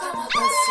Speaker 7: kama pasi.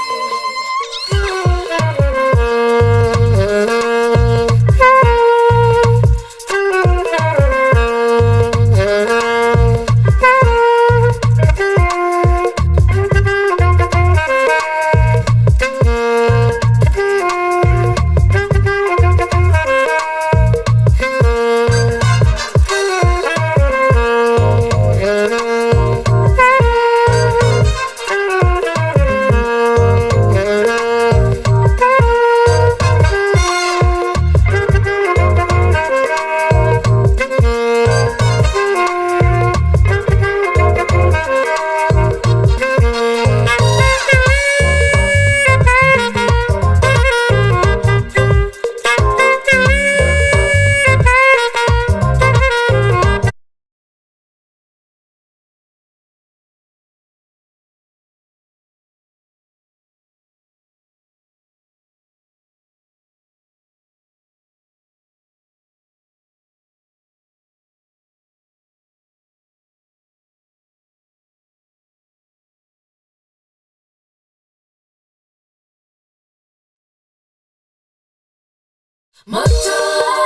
Speaker 7: Moto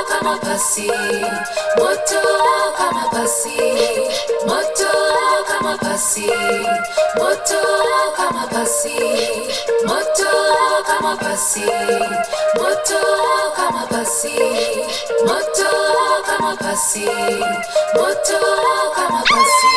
Speaker 7: kama pasi, moto kama pasi, moto kama pasi, moto kama pasi, moto kama pasi, moto kama pasi. pasi, moto kama pasi, moto kama pasi.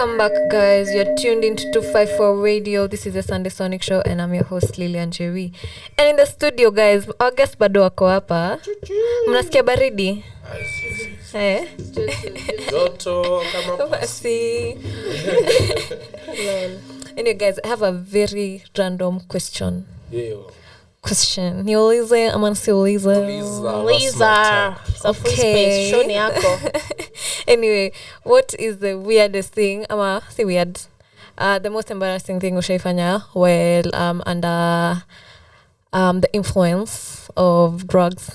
Speaker 3: Welcome back, guys. You're tuned into 254 Radio. This is the Sunday Sonic Show, and I'm your host, Vee Njeri. And in the studio, guys, our guest bado wako hapa. Mnasikia baridi? Eh?
Speaker 6: Joto kama
Speaker 3: Basi. Anyway, guys, I have a very random question. Niulize ama nisiulize?
Speaker 4: Lisa. So free space. Show ni yako.
Speaker 3: Anyway, what is the weirdest thing? Ama si weird. The most embarrassing thing ushaifanya while under the influence of drugs?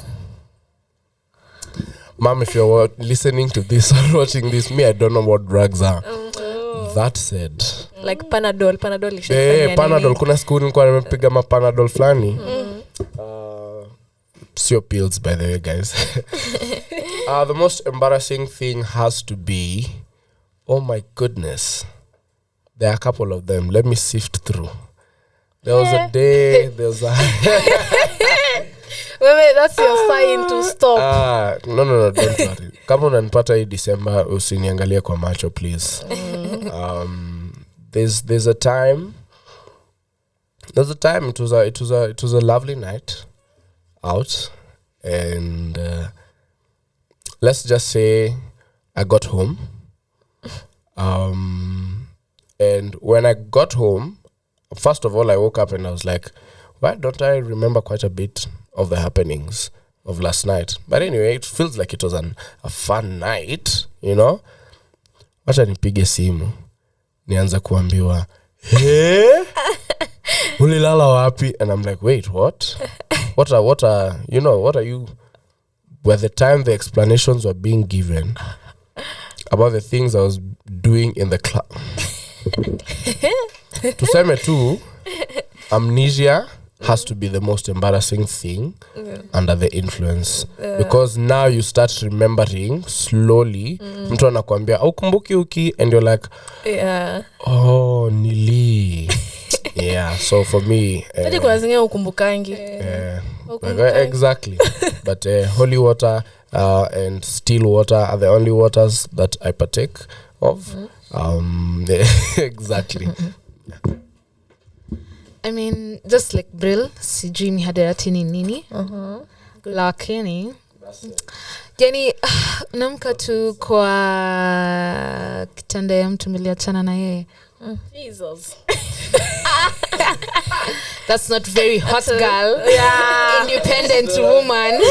Speaker 6: Mom, if you're listening to this or watching this, me, I don't know what drugs are. That said,
Speaker 3: Like Panadol ishaifanya
Speaker 6: Panadol. Kuna siku nilikuwa nimepiga Panadol flani. Sio pills, by the way, guys. The most embarrassing thing has to be, oh my goodness, there are a couple of them. Let me sift through. There was a day, there's a...
Speaker 4: Wait, that's your sign to stop.
Speaker 6: No, don't worry. Kama unanipata hii December, usiniangalie kwa macho, please. There's a time. It was a lovely night out, and let's just say I got home. And when I got home, first of all, I woke up and I was like, why don't I remember quite a bit of the happenings of last night? But anyway, it feels like it was a fun night, you know? Wacha nipige simu. Nianza kuambiwa, hey? Ulilala wapi? And I'm like, wait, what? What are you? By the time the explanations were being given about the things I was doing in the club. Tuseme tu, amnesia has to be the most embarrassing thing under the influence. Because now you start remembering slowly. Mtu anakuambia, ukumbuki uki, and you're like, oh, nili. Yeah, so for me...
Speaker 4: kuna zingine ukumbukangi.
Speaker 6: Exactly. But holy water and still water are the only waters that I partake of. Exactly.
Speaker 5: I mean, just like Brill, sijui mihadarati ni nini. Lakini yani unamka tu kwa kitanda ya mtu mliachana na yeye.
Speaker 4: Jesus.
Speaker 5: That's not very hot, girl. Yeah. Independent woman.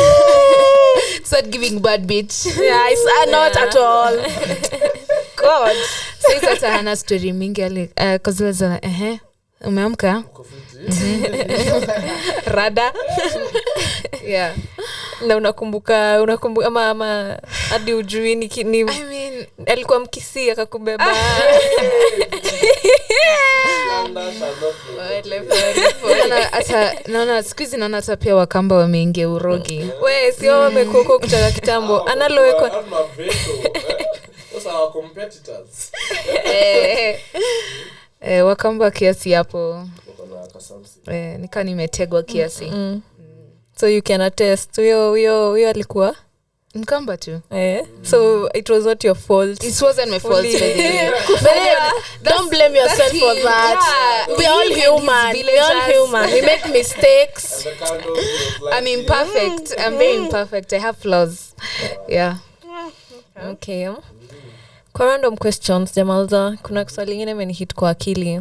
Speaker 5: It's not giving bad bitch.
Speaker 4: Yeah, it's not at all. God.
Speaker 5: So it's hata hana story mingi ali kuzileza umeamka? Rada. Yeah.
Speaker 3: Na unakumbuka ama hadi ujui ni I mean alikuwa mkisi akakubeba.
Speaker 5: Naona squeeze naona hata pia wakamba wameingia urogi.
Speaker 3: We sio wamekuwa kutoka kitambo. Analowekwa.
Speaker 6: Those are our competitors.
Speaker 5: Wakamba kiasi hapo. Nika nimetegwa kiasi.
Speaker 3: So you can attest. Huyo alikuwa
Speaker 5: Mkamba tu.
Speaker 3: So it was not your fault.
Speaker 5: It wasn't my fault.
Speaker 4: Don't blame yourself for that. Yeah, we're all human. We make mistakes.
Speaker 5: I'm imperfect. I'm very imperfect. I have flaws. Yeah.
Speaker 3: Okay. Kwa random questions, Jamalza, kuna swali lingine imenihit kwa akili.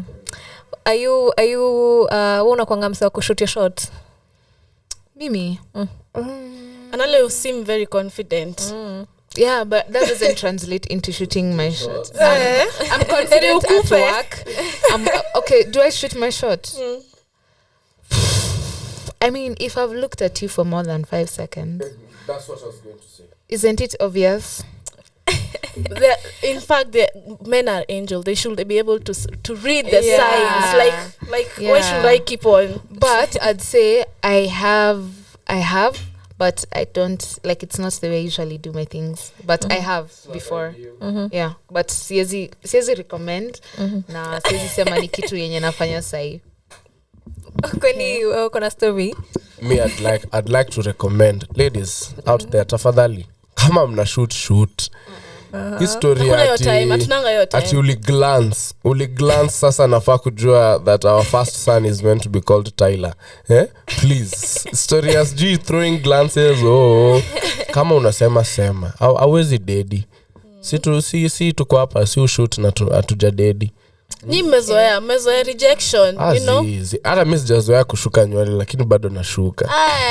Speaker 3: Are you unakuanga mse wa kushoot your shot?
Speaker 5: Mimi.
Speaker 4: Anale you seem very confident.
Speaker 5: Yeah, but that doesn't translate into shooting my shot. I'm confident at work. Okay, do I shoot my shot? I mean, if I've looked at you for more than 5 seconds.
Speaker 6: That's what I was going to say.
Speaker 5: Isn't it obvious?
Speaker 4: In fact, the men are angels. They should be able to read the signs. Like why should I keep on?
Speaker 5: But I'd say I have, but I don't, like, it's not the way I usually do my things. But I have before. Yeah, but siwezi recommend na siwezi sema ni kitu yenye nafanya sahi.
Speaker 3: Kwani kuna story?
Speaker 6: Me, I'd like to recommend ladies out there, tafadhali, kama mna shoot, history
Speaker 4: Hakuna hiyo time, hatunanga hiyo time.
Speaker 6: ati uli glance sasa nafaa kujua that our first son is meant to be called Tyler. Please, story as G throwing glances. Kama unasema sema hawezi dedi. Si tuko hapa si ushoot na atuja dedi.
Speaker 4: Ni mezoea rejection, you know.
Speaker 6: Hata mimi sijazoea kushuka nywele lakini bado nashuka.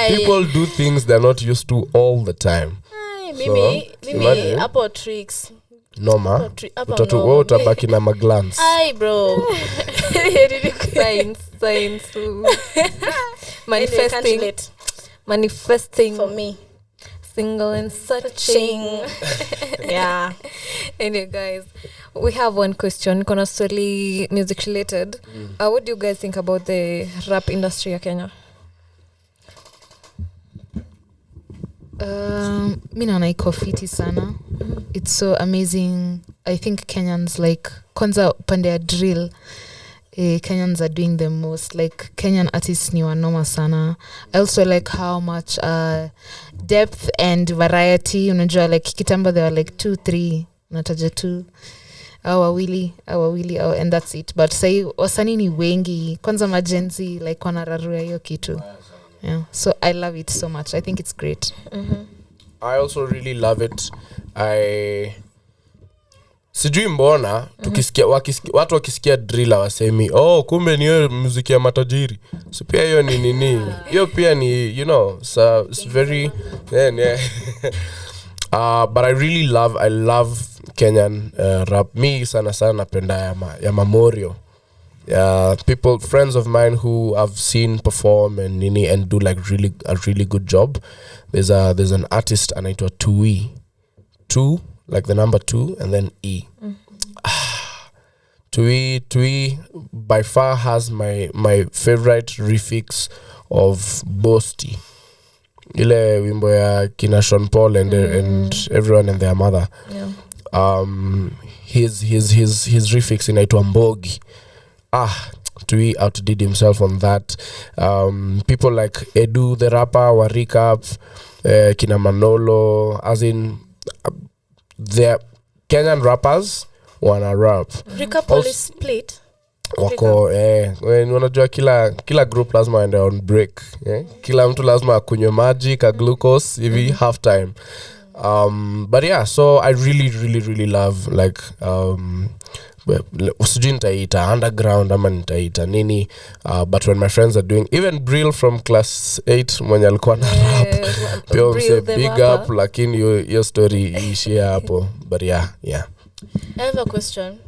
Speaker 6: People do things they're not used to all the time.
Speaker 4: Mimi hapo tricks.
Speaker 6: Noma. Wewe utabaki na maglance.
Speaker 4: Bro.
Speaker 3: Science. Manifesting
Speaker 4: for me.
Speaker 3: Single and searching.
Speaker 4: Yeah.
Speaker 3: Anyway, guys, we have one question. Constantly music related. What do you guys think about the rap industry in Kenya?
Speaker 5: Mi naona iko fiti sana. It's so amazing. I think Kenyans like kwanza upande ya drill, Kenyans are doing the most. Like Kenyan artists ni wanoma sana. I also like how much depth and variety. Unajua like kitambo there were like 2-3 nataja 2 au wawili and that's it. But say wasanii ni wengi, kwanza majenzi like wanararua hiyo kitu. Yeah, so I love it so much. I think it's great.
Speaker 6: I also really love it. Sijui mbona tukisikia watu wakisikia drill wasemi kumbe ni hiyo muziki ya matajiri. So pia hiyo ni nini? Hiyo pia ni, you know, so it's very but I really love Kenyan rap. Me sana napenda ya Mamorio. Friends of mine who I've seen perform and nini and do like a really good job. There's an artist anaitwa Tui. 2 like the number 2 and then E. Tui by far has my favorite refix of Bosti. Ile wimbo ya kina Sean Paul and everyone and their mother.
Speaker 3: Yeah.
Speaker 6: His refix inaitwa Mbogi. Tui outdid himself on that. People like Edu the rapper, Warikap, kina Manolo, as in the Kenyan rappers wana rap.
Speaker 4: Recap is split.
Speaker 6: Wako unajua kila group lazima ende on break. Kila mtu lazima akunywe maji ka glucose hivi half time. But yeah, so I really love like usijui nitaita underground ama nitaita nini, but when my friends are doing, even Brill from class 8 mwenye alikuwa na rap pia mse big up, lakini your story iishie hapo. But yeah.
Speaker 4: I have a question.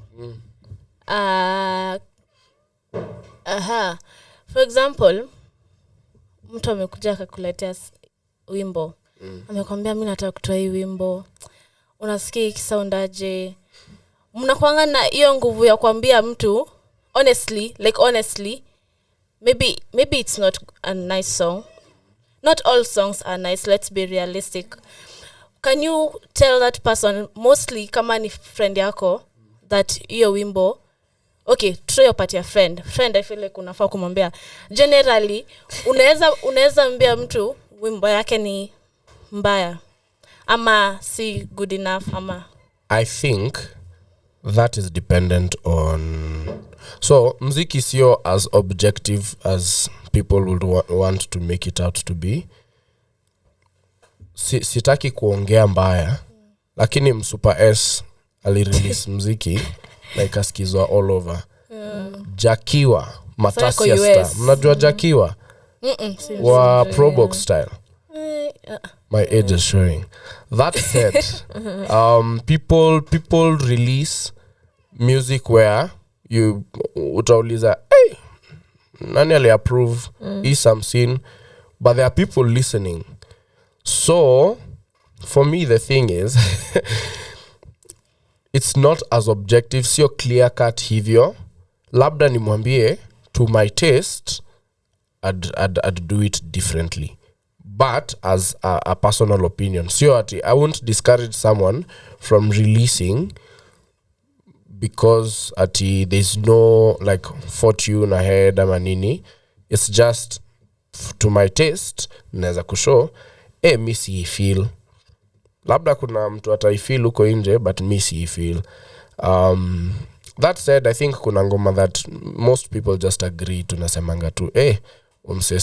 Speaker 4: For example, mtu amekuja akakuletea wimbo, amekwambia mimi nataka kutoa hii wimbo, unasikia ikisoundaje? Mnakuanga na hiyo nguvu ya kuambia mtu honestly maybe it's not a nice song. Not all songs are nice, let's be realistic. Can you tell that person, mostly kama ni friend yako, that hiyo wimbo, okay, try your part ya friend I feel like unafaa kumwambia generally, unaweza ambia mtu wimbo yake ni mbaya ama si good enough ama.
Speaker 6: I think that is dependent on, so mziki sio as objective as people would want to make it out to be. Sitaki kuongea mbaya, lakini Msupa S alirelease mziki like askizwa all over. Jakiwa Matasia Star, mnajua Jakiwa wa Probox style. My age is showing. That said, people release music where you utauliza, hey, nani ali approve is something, but there are people listening. So for me the thing is it's not as objective, sio clear cut hivyo. Labda nimwambie to my taste I'd do it differently. But as a personal opinion, sio ati I won't discourage someone from releasing because ati there's no like fortune ahead ama nini. It's just to my taste, naweza kushow mi si feel labda kuna mtu ataifeel huko nje but mi si feel. That said, I think kuna ngoma that most people just agree, tunasemanga tu umse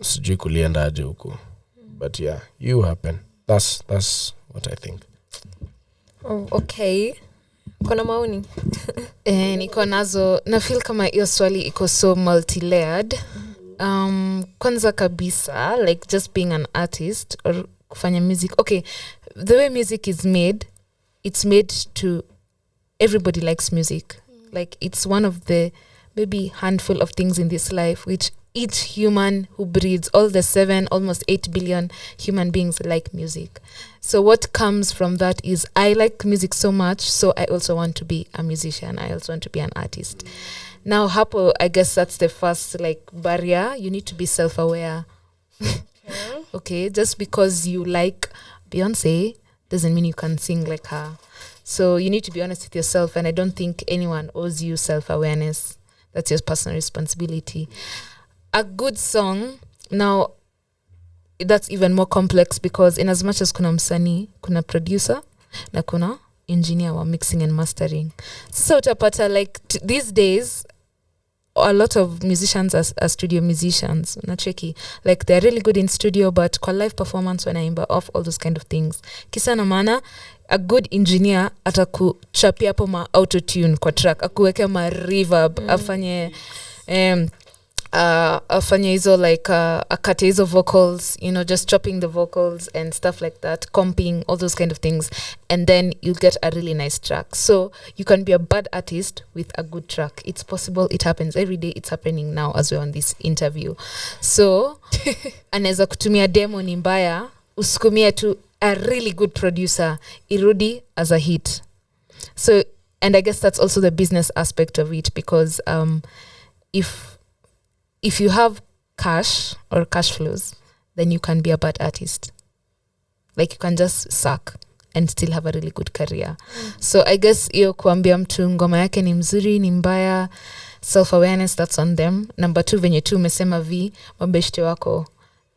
Speaker 6: sijui kulienda aje huko. But yeah, you happen. That's what I think.
Speaker 3: Oh, okay. Kuna maoni?
Speaker 5: Niko nazo, na feel kama hiyo swali iko so multi-layered. Kwanza kabisa, like just being an artist or kufanya music. Okay, the way music is made, it's made to, everybody likes music. Like it's one of the maybe handful of things in this life which each human who breathes, all the almost 8 billion human beings like music. So what comes from that is I like music so much, so I also want to be a musician. I also want to be an artist. Now, hapo, I guess that's the first like barrier. You need to be self-aware. Okay, just because you like Beyonce doesn't mean you can sing like her. So you need to be honest with yourself, and I don't think anyone owes you self-awareness. That's your personal responsibility. A good song, now that's even more complex because in as much as kuna msanii, kuna producer na kuna engineer wa mixing and mastering. So utapata like these days a lot of musicians are studio musicians, na tricky. Like they're really good in studio, but kwa live performance wanaimba off, all those kind of things. Kisa na maana a good engineer atakuchapia hapo ma auto tune kwa track, akuweke ma reverb, afanye hizo like akate hizo vocals, you know, just chopping the vocals and stuff like that, comping, all those kind of things, and then you'll get a really nice track. So you can be a bad artist with a good track. It's possible. It happens every day. It's happening now as we're on this interview. So anaweza kutumia demo ni mbaya, usukumie tu a really good producer, irudi as a hit. So, and I guess that's also the business aspect of it, because if you have cash or cash flows, then you can be a bad artist. Like you can just suck and still have a really good career. So I guess hiyo kuambia mtu ngoma yake ni mzuri, ni mbaya, self-awareness, that's on them. Number 2, venye tu umesema V, mabeshte wako,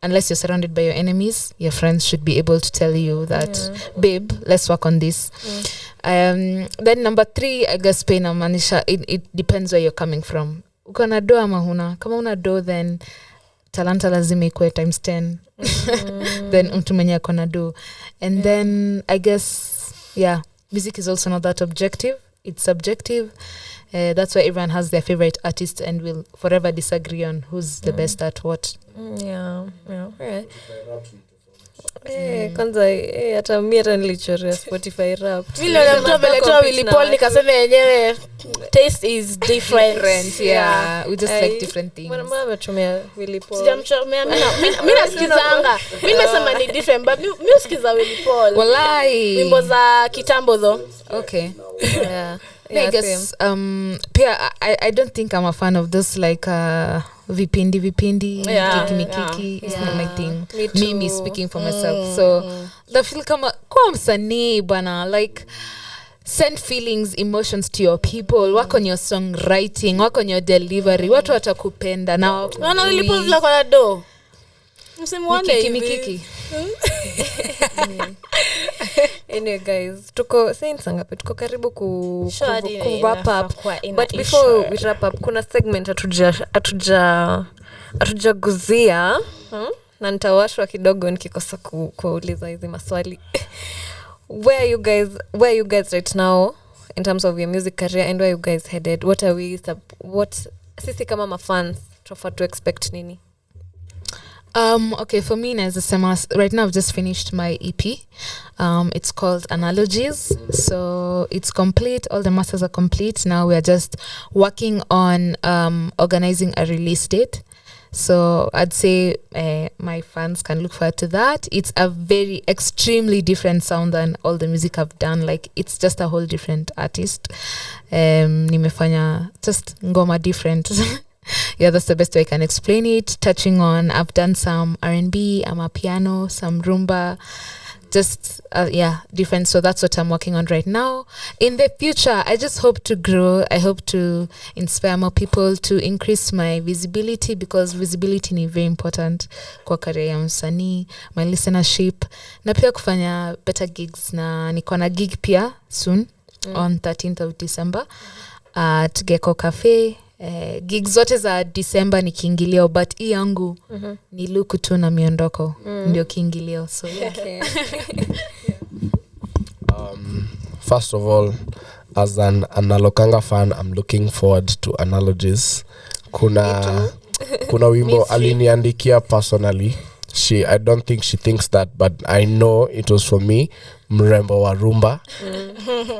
Speaker 5: unless you're surrounded by your enemies, your friends should be able to tell you that, babe, let's work on this. Then number 3, I guess pay na manisha, it depends where you're coming from. Uko na do ama huna? Kama una do, then talanta lazima ikuwe times 10. Then mtu mwenye ako na do. And then I guess, yeah, music is also not that objective. It's subjective. That's why everyone has their favorite artist and will forever disagree on who's the best at what.
Speaker 3: Yeah. Right. Kwanza hata mimi hata nilichorea Spotify rap.
Speaker 4: Vile na mtu ameletoa Willy Paul nikasema yenyewe taste is different.
Speaker 5: Yeah, we just like different things.
Speaker 3: Mbona ametumia Willy Paul?
Speaker 4: Sijamchomea mimi nasikizanga. Mimi nasema ni different, but mimi usikiza Willy Paul.
Speaker 5: Wallahi.
Speaker 4: Wimbo za kitambo though.
Speaker 5: Okay.
Speaker 3: Yeah.
Speaker 5: I guess Pia I don't think I'm a fan of this like vipindi kiki. It's not my thing. Me speaking for myself. So the feel kama kwa msanii bana, like send feelings, emotions to your people. Work on your songwriting, work on your delivery. Watu watakupenda na
Speaker 4: Wana Willy Paul vile kwa do. Msimuone
Speaker 3: mikiki. Anyway guys, tuko karibu ku wrap up. But before we wrap up, kuna segment atujaguzia na nitawashwa kidogo nikikosa kuuliza hizi maswali. Where are you guys right now in terms of your music career, and where are you guys headed? What sisi kama mafans tunafaa to expect nini?
Speaker 5: Okay, for me, right now I've just finished my EP. It's called Analogies. So it's complete. All the masters are complete. Now we are just working on organizing a release date. So I'd say my fans can look forward to that. It's a very extremely different sound than all the music I've done. Like it's just a whole different artist. Nimefanya just ngoma different. Yeah, that's the best way I can explain it. Touching on, I've done some R&B, amapiano, some rumba, just different. So that's what I'm working on right now. In the future, I just hope to grow. I hope to inspire more people, to increase my visibility, because visibility is very important kwa career ya msanii, my listenership, na pia kufanya better gigs. Na niko na gig pia soon on 13th of December at Gecko Cafe. Gigs zote za December ni kiingilio, but hii yangu ni luku tu na miondoko ndio kiingilio. So
Speaker 3: Okay.
Speaker 6: First of all, as an Analokanga fan, I'm looking forward to Analogies. Kuna wimbo aliniandikia personally. I don't think she thinks that, but I know it was for me, mrembo wa rumba.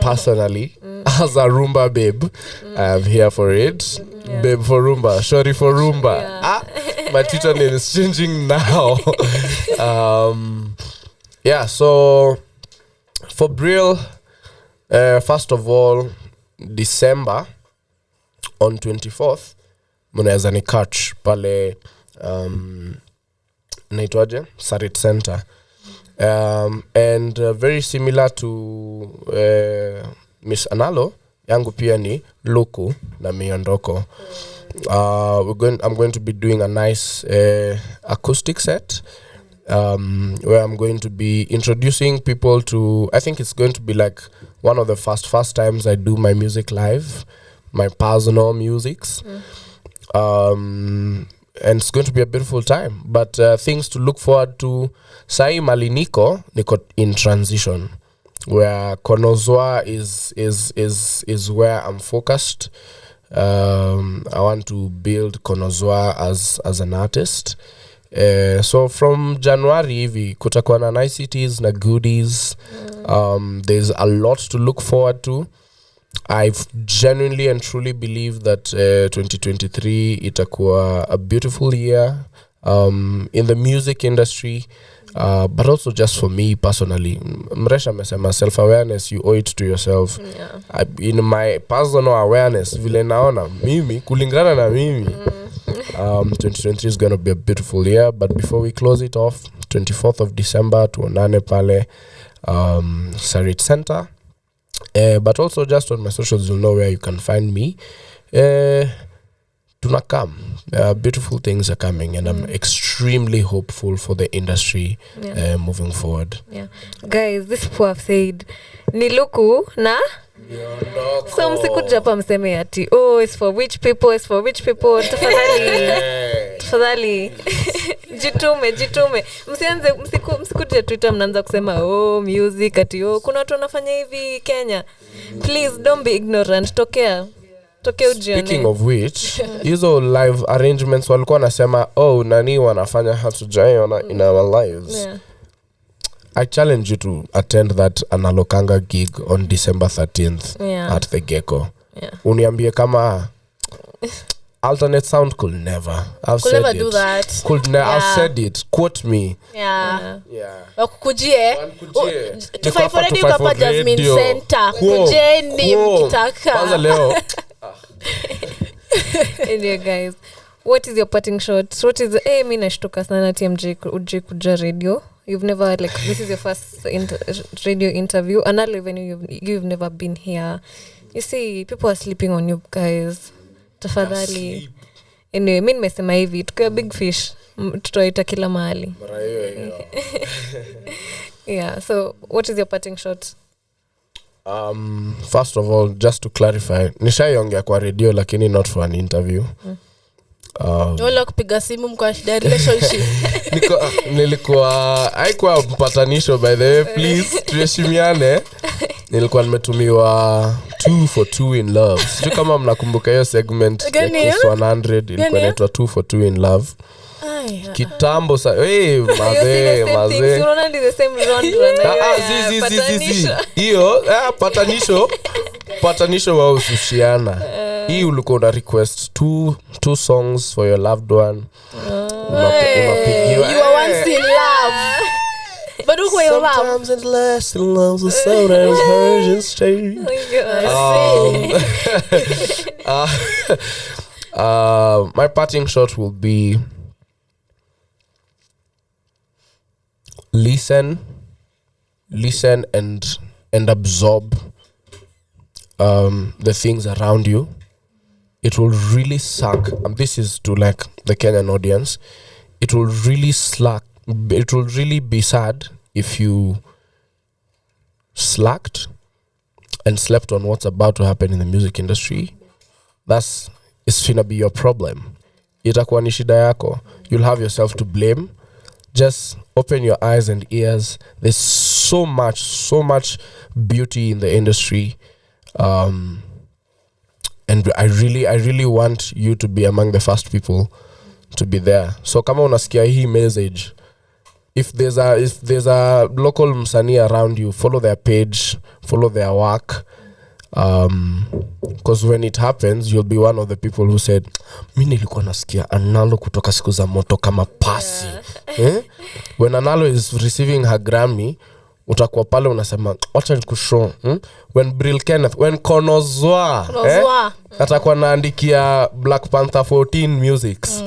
Speaker 6: Personally, as a rumba babe, I'm here for it. Babe for rumba, shorty for rumba. My Twitter name is changing now. So for Brill, first of all, December on 24th, mnaweza ni catch pale naitwaje Sarit Center, and very similar to Miss Analo, yangu pia ni luku na miondoko. I'm going to be doing a nice acoustic set, where I'm going to be introducing people to, I think it's going to be like one of the first times I do my music live, my personal musics. And it's going to be a beautiful time. But things to look forward to, Sai Mali niko in transition, where Konozwa is where I'm focused. I want to build Konozwa as an artist. So from January hivi kutakuwa na niceties na goodies. There's a lot to look forward to. I genuinely and truly believe that 2023 itakuwa a beautiful year in the music industry, but also just for me personally. Mresha amesema self-awareness, you owe it to yourself. In my personal awareness, vile naona mimi kulingana na mimi, 2023 is going to be a beautiful year. But before we close it off, 24th of December tuonane pale Sarit Center. But also just on my socials, you'll know where you can find me. Tunakam. Beautiful things are coming, and I'm extremely hopeful for the industry moving forward.
Speaker 3: Yeah. Guys, this people have said niluku na so msikuja hapa mseme ati it's for rich people, tafadhali jitume msianze msikuje Twitter mnaanza kusema music ati kuna watu wanafanya hivi Kenya. Please don't be ignorant. Tokea ujione.
Speaker 6: Speaking of which, hizo live arrangements walikuwa nasema nani wanafanya hatujaiona in our lives. I challenge you to attend that Analokanga gig on December 13th at the Gecko. Uniambie kama alternate sound could never. I've said
Speaker 4: never
Speaker 6: it.
Speaker 4: do that.
Speaker 6: I've said it. Quote me.
Speaker 4: Wakujie. 25 already ukapa Jasmine Center. Kujeni mkitaka.
Speaker 6: Kwanza leo.
Speaker 3: Anyway, guys, what is your parting shot? What is mimi nashtuka sana TMJ uje kuja radio. You've never this is your first radio interview. Analo, even you've never been here. You see, people are sleeping on you guys. Tafadhali. Anyway, mimi nimesema hivi tukiwa big fish tutaita kila mahali. So what is your parting shot?
Speaker 6: First of all, just to clarify, nishaiongea kwa radio lakini not for an interview.
Speaker 4: Wala kupiga simu mko shida relationship.
Speaker 6: Nilikuwa haikuwa mpatanisho, by the way, please tuheshimiane. Nilikuwa nimetumiwa 2 for 2 in love. Sio kama mnakumbuka hiyo segment ya Kiss 100 ilikuwa inaitwa 2 for 2 in love. Kitambo mazee
Speaker 3: unaona ni the same genre na
Speaker 6: hiyo patanisho wao usushiana. Hii ulikuwa una request two songs for your loved one.
Speaker 4: You are once in love. But who you love?
Speaker 6: Sometimes it lasts in love, so sometimes versions change. My parting shot will be listen listen and absorb the things around you. It will really suck. This is to like the Kenyan audience. It will really be sad if you slacked and slept on what's about to happen in the music industry. It's gonna be your problem. Itakuwa ni shida yako. You'll have yourself to blame. Just open your eyes and ears. There's so much beauty in the industry. And I really want you to be among the first people to be there. So kama unasikia hii message, if there's a local msanii around you, follow their page, follow their work. Because when it happens, you'll be one of the people who said, mimi nilikuwa nasikia Analo kutoka siku za moto kama pasi. When Analo is receiving her Grammy, utakuwa pale unasema acha nikushow. When Bril Kenneth, when Konozwa atakuwa naandikia Black Panther 14 musics.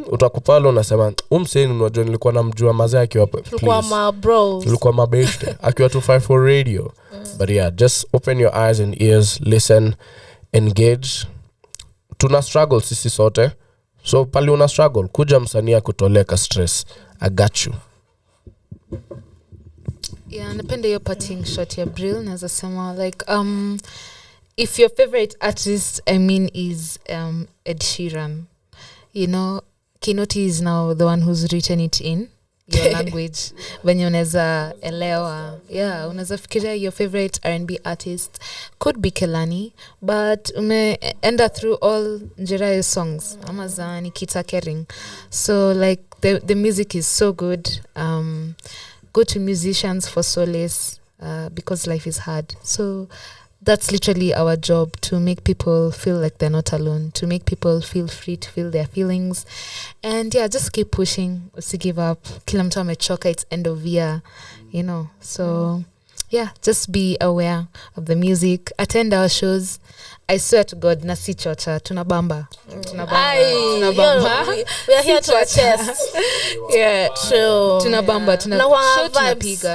Speaker 6: Utakuwa pale unasema umseni unajua nilikuwa namjua mazee akiwa
Speaker 4: tulikuwa ma bros,
Speaker 6: tulikuwa mabeshte akiwa 254 radio. But yeah, just open your eyes and ears, listen, engage. Tuna struggle sisi sote. So pali una struggle, kuja msanii kutoleka stress. I got you.
Speaker 5: Yeah, napenda hiyo parting shot ya Brill. Naweza sema like if your favorite artist is Ed Sheeran, you know, Kinoti is now the one who's written it in your language. When unaweza elewa, yeah, unaweza fikiria your favorite R&B artist could be Kelani, but umeenda through all Njeri songs ama Nikita Kering. So like the music is so good. Go to musicians for solace, because life is hard. So that's literally our job, to make people feel like they're not alone, to make people feel free to feel their feelings. And yeah, just keep pushing, usi give up. Kila mtu amechoka, it's end of year, you know. So yeah, just be aware of the music, attend our shows. I swear to God, nasi chocha, tunabamba.
Speaker 4: We are here to attest.
Speaker 5: Yeah,
Speaker 4: true.
Speaker 5: Tunabamba,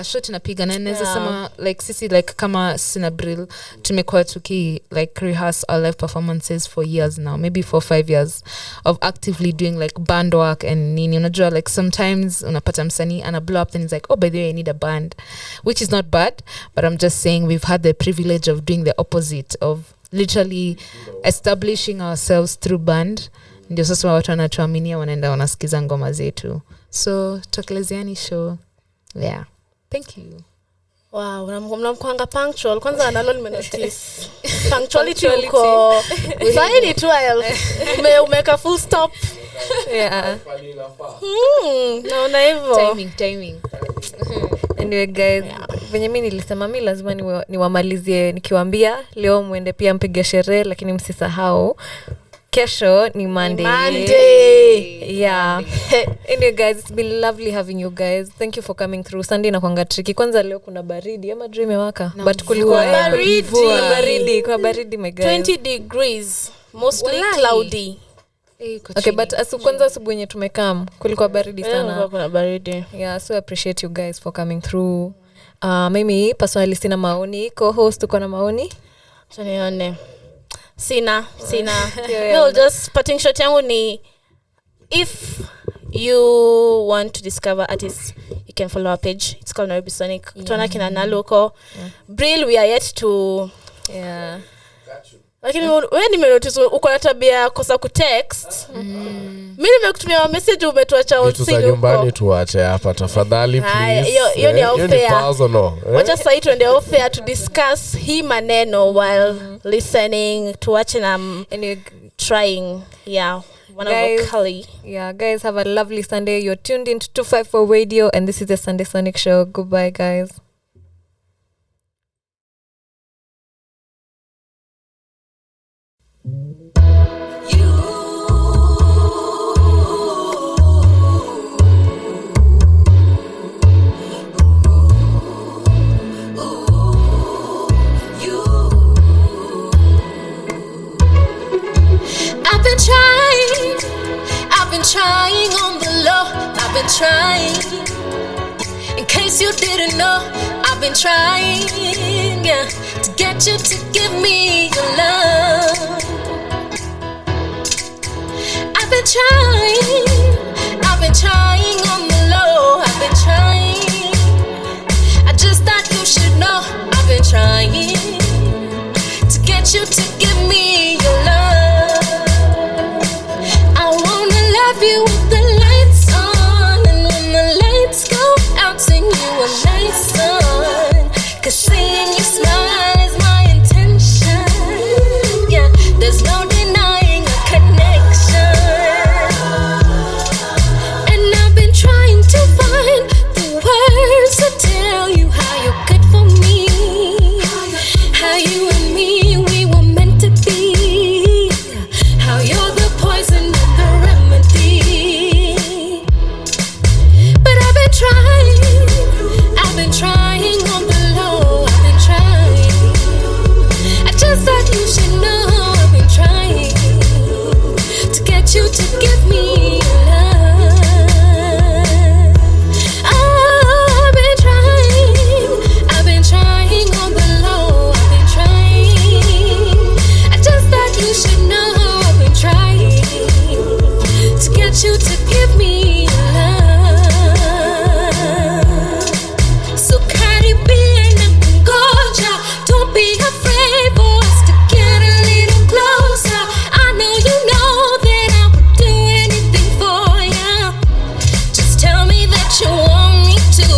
Speaker 5: show tunapiga na naweza sema like sisi like kama Sinabril tumekuwa tuki like rehearse our live performances for years now, maybe for 5 years of actively doing like band work and nini. Unajua like sometimes unapata msanii ana blow up and he's like, oh by the way I need a band, which is not bad, but I'm just saying we've had the privilege of doing the opposite, of literally establishing ourselves through band. Ndio sasa watu wanatuaminia, wanaenda wanasikiza ngoma zetu. So tokelezeani show. Yeah, thank you.
Speaker 4: Wow, mnamkwanga punctual. Kwanza Analo nimenotice punctuality uko saini 12 umeka full stop.
Speaker 3: Yeah.
Speaker 4: Naona hivyo
Speaker 5: Timing.
Speaker 3: Anyway guys, venye mimi nilisema mimi lazima niwamalizie nikiwaambia leo muende pia mpige sherehe, lakini msisahau kesho ni Monday. Yeah. Anyway guys, it's been lovely having you guys. Thank you for coming through. Sunday na kwanga tricky. Kwanza leo kuna baridi ama dream imewaka, but kulikuwa baridi my guys.
Speaker 4: 20 degrees, mostly cloudy.
Speaker 3: Okay, but kwanza asubuhi yenye tumekam kulikuwa baridi sana.
Speaker 4: Kuna baridi.
Speaker 3: Yeah, so I appreciate you guys for coming through. Mimi personally sina maoni. Co-host uko na maoni?
Speaker 4: Tunione. Sina. We'll just parting shot yangu ni, if you want to discover artists, you can follow our page. It's called Nairobi Sonic. Tuana kina Naloko. Brill, we are yet to...
Speaker 3: Yeah.
Speaker 4: Lakini wewe nimenotice uko na tabia kosa kutext. Mimi nimekutumia message umetuacha
Speaker 6: usiku. Vitu za nyumbani tuache hapa tafadhali please.
Speaker 4: Hiyo ni off-air. Wacha sasa tuende off-air to discuss hii maneno while listening, tuache na trying. Yeah.
Speaker 3: Yeah, guys, have a lovely Sunday. You're tuned into 254 Radio and this is the Sunday Sonic Show. Goodbye guys.
Speaker 7: I've been trying on the low, I've been trying, and In case you didn't know, I've been trying, yeah, to get you to give me your love. I've been trying on the low. I've been trying. I just thought you should know. I've been trying to get you to give me your love. I wanna love you with the lights on, and when the lights go out, sing you a nice song. 'Cause seeing you smile is my intention. Yeah, there's no denying a connection. And I've been trying to find the words to tell you how you're good for me, how you and me, we were meant to be, how you're the poison and the remedy. But I've been trying on the low. I've been trying. I just thought you should know. I've been trying to get you to give me your love. Oh, I've been trying on the low. I've been trying. I just thought you should know. I've been trying to get you to give me your love. So Cardi B and Ngoja, don't be afraid for us to get a little closer. I know you know that I would do anything for you. Just tell me that you want me to.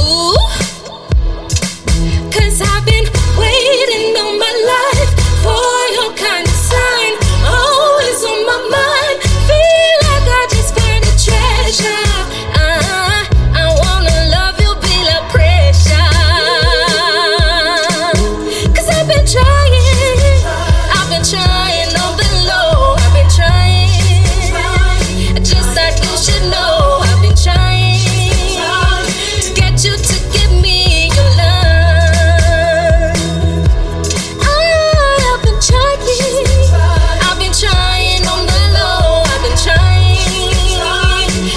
Speaker 7: 'Cause I've been waiting all my life for your kind of sign. Always on my mind, feel like I just found a treasure. I wanna love you, be like pressure. 'Cause I've been trying on the low. I've been trying. I just thought you should know. I've been trying to get you to give me your love. I've been trying on the low. I've been trying.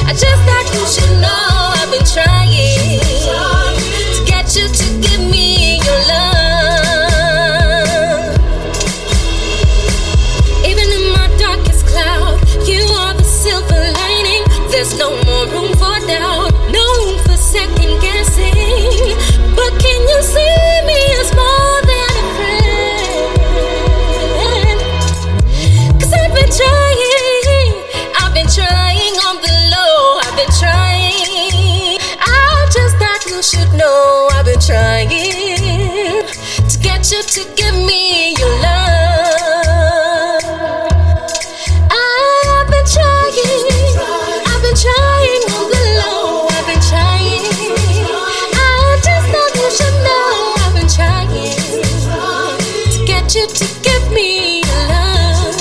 Speaker 7: I just thought you should know. I've been trying to get you to give me your love. Even in my darkest cloud, you are the silver lining. There's no more room for doubt, no room for second guessing. But can you see me as more than a friend? 'Cause I've been trying on the low. I've been trying. I just thought you should know. I've been trying to get you to give me your love. I've been trying on the low. I've been trying. I just thought you should know. I've been trying to get you to give me your love.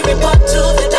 Speaker 7: report to the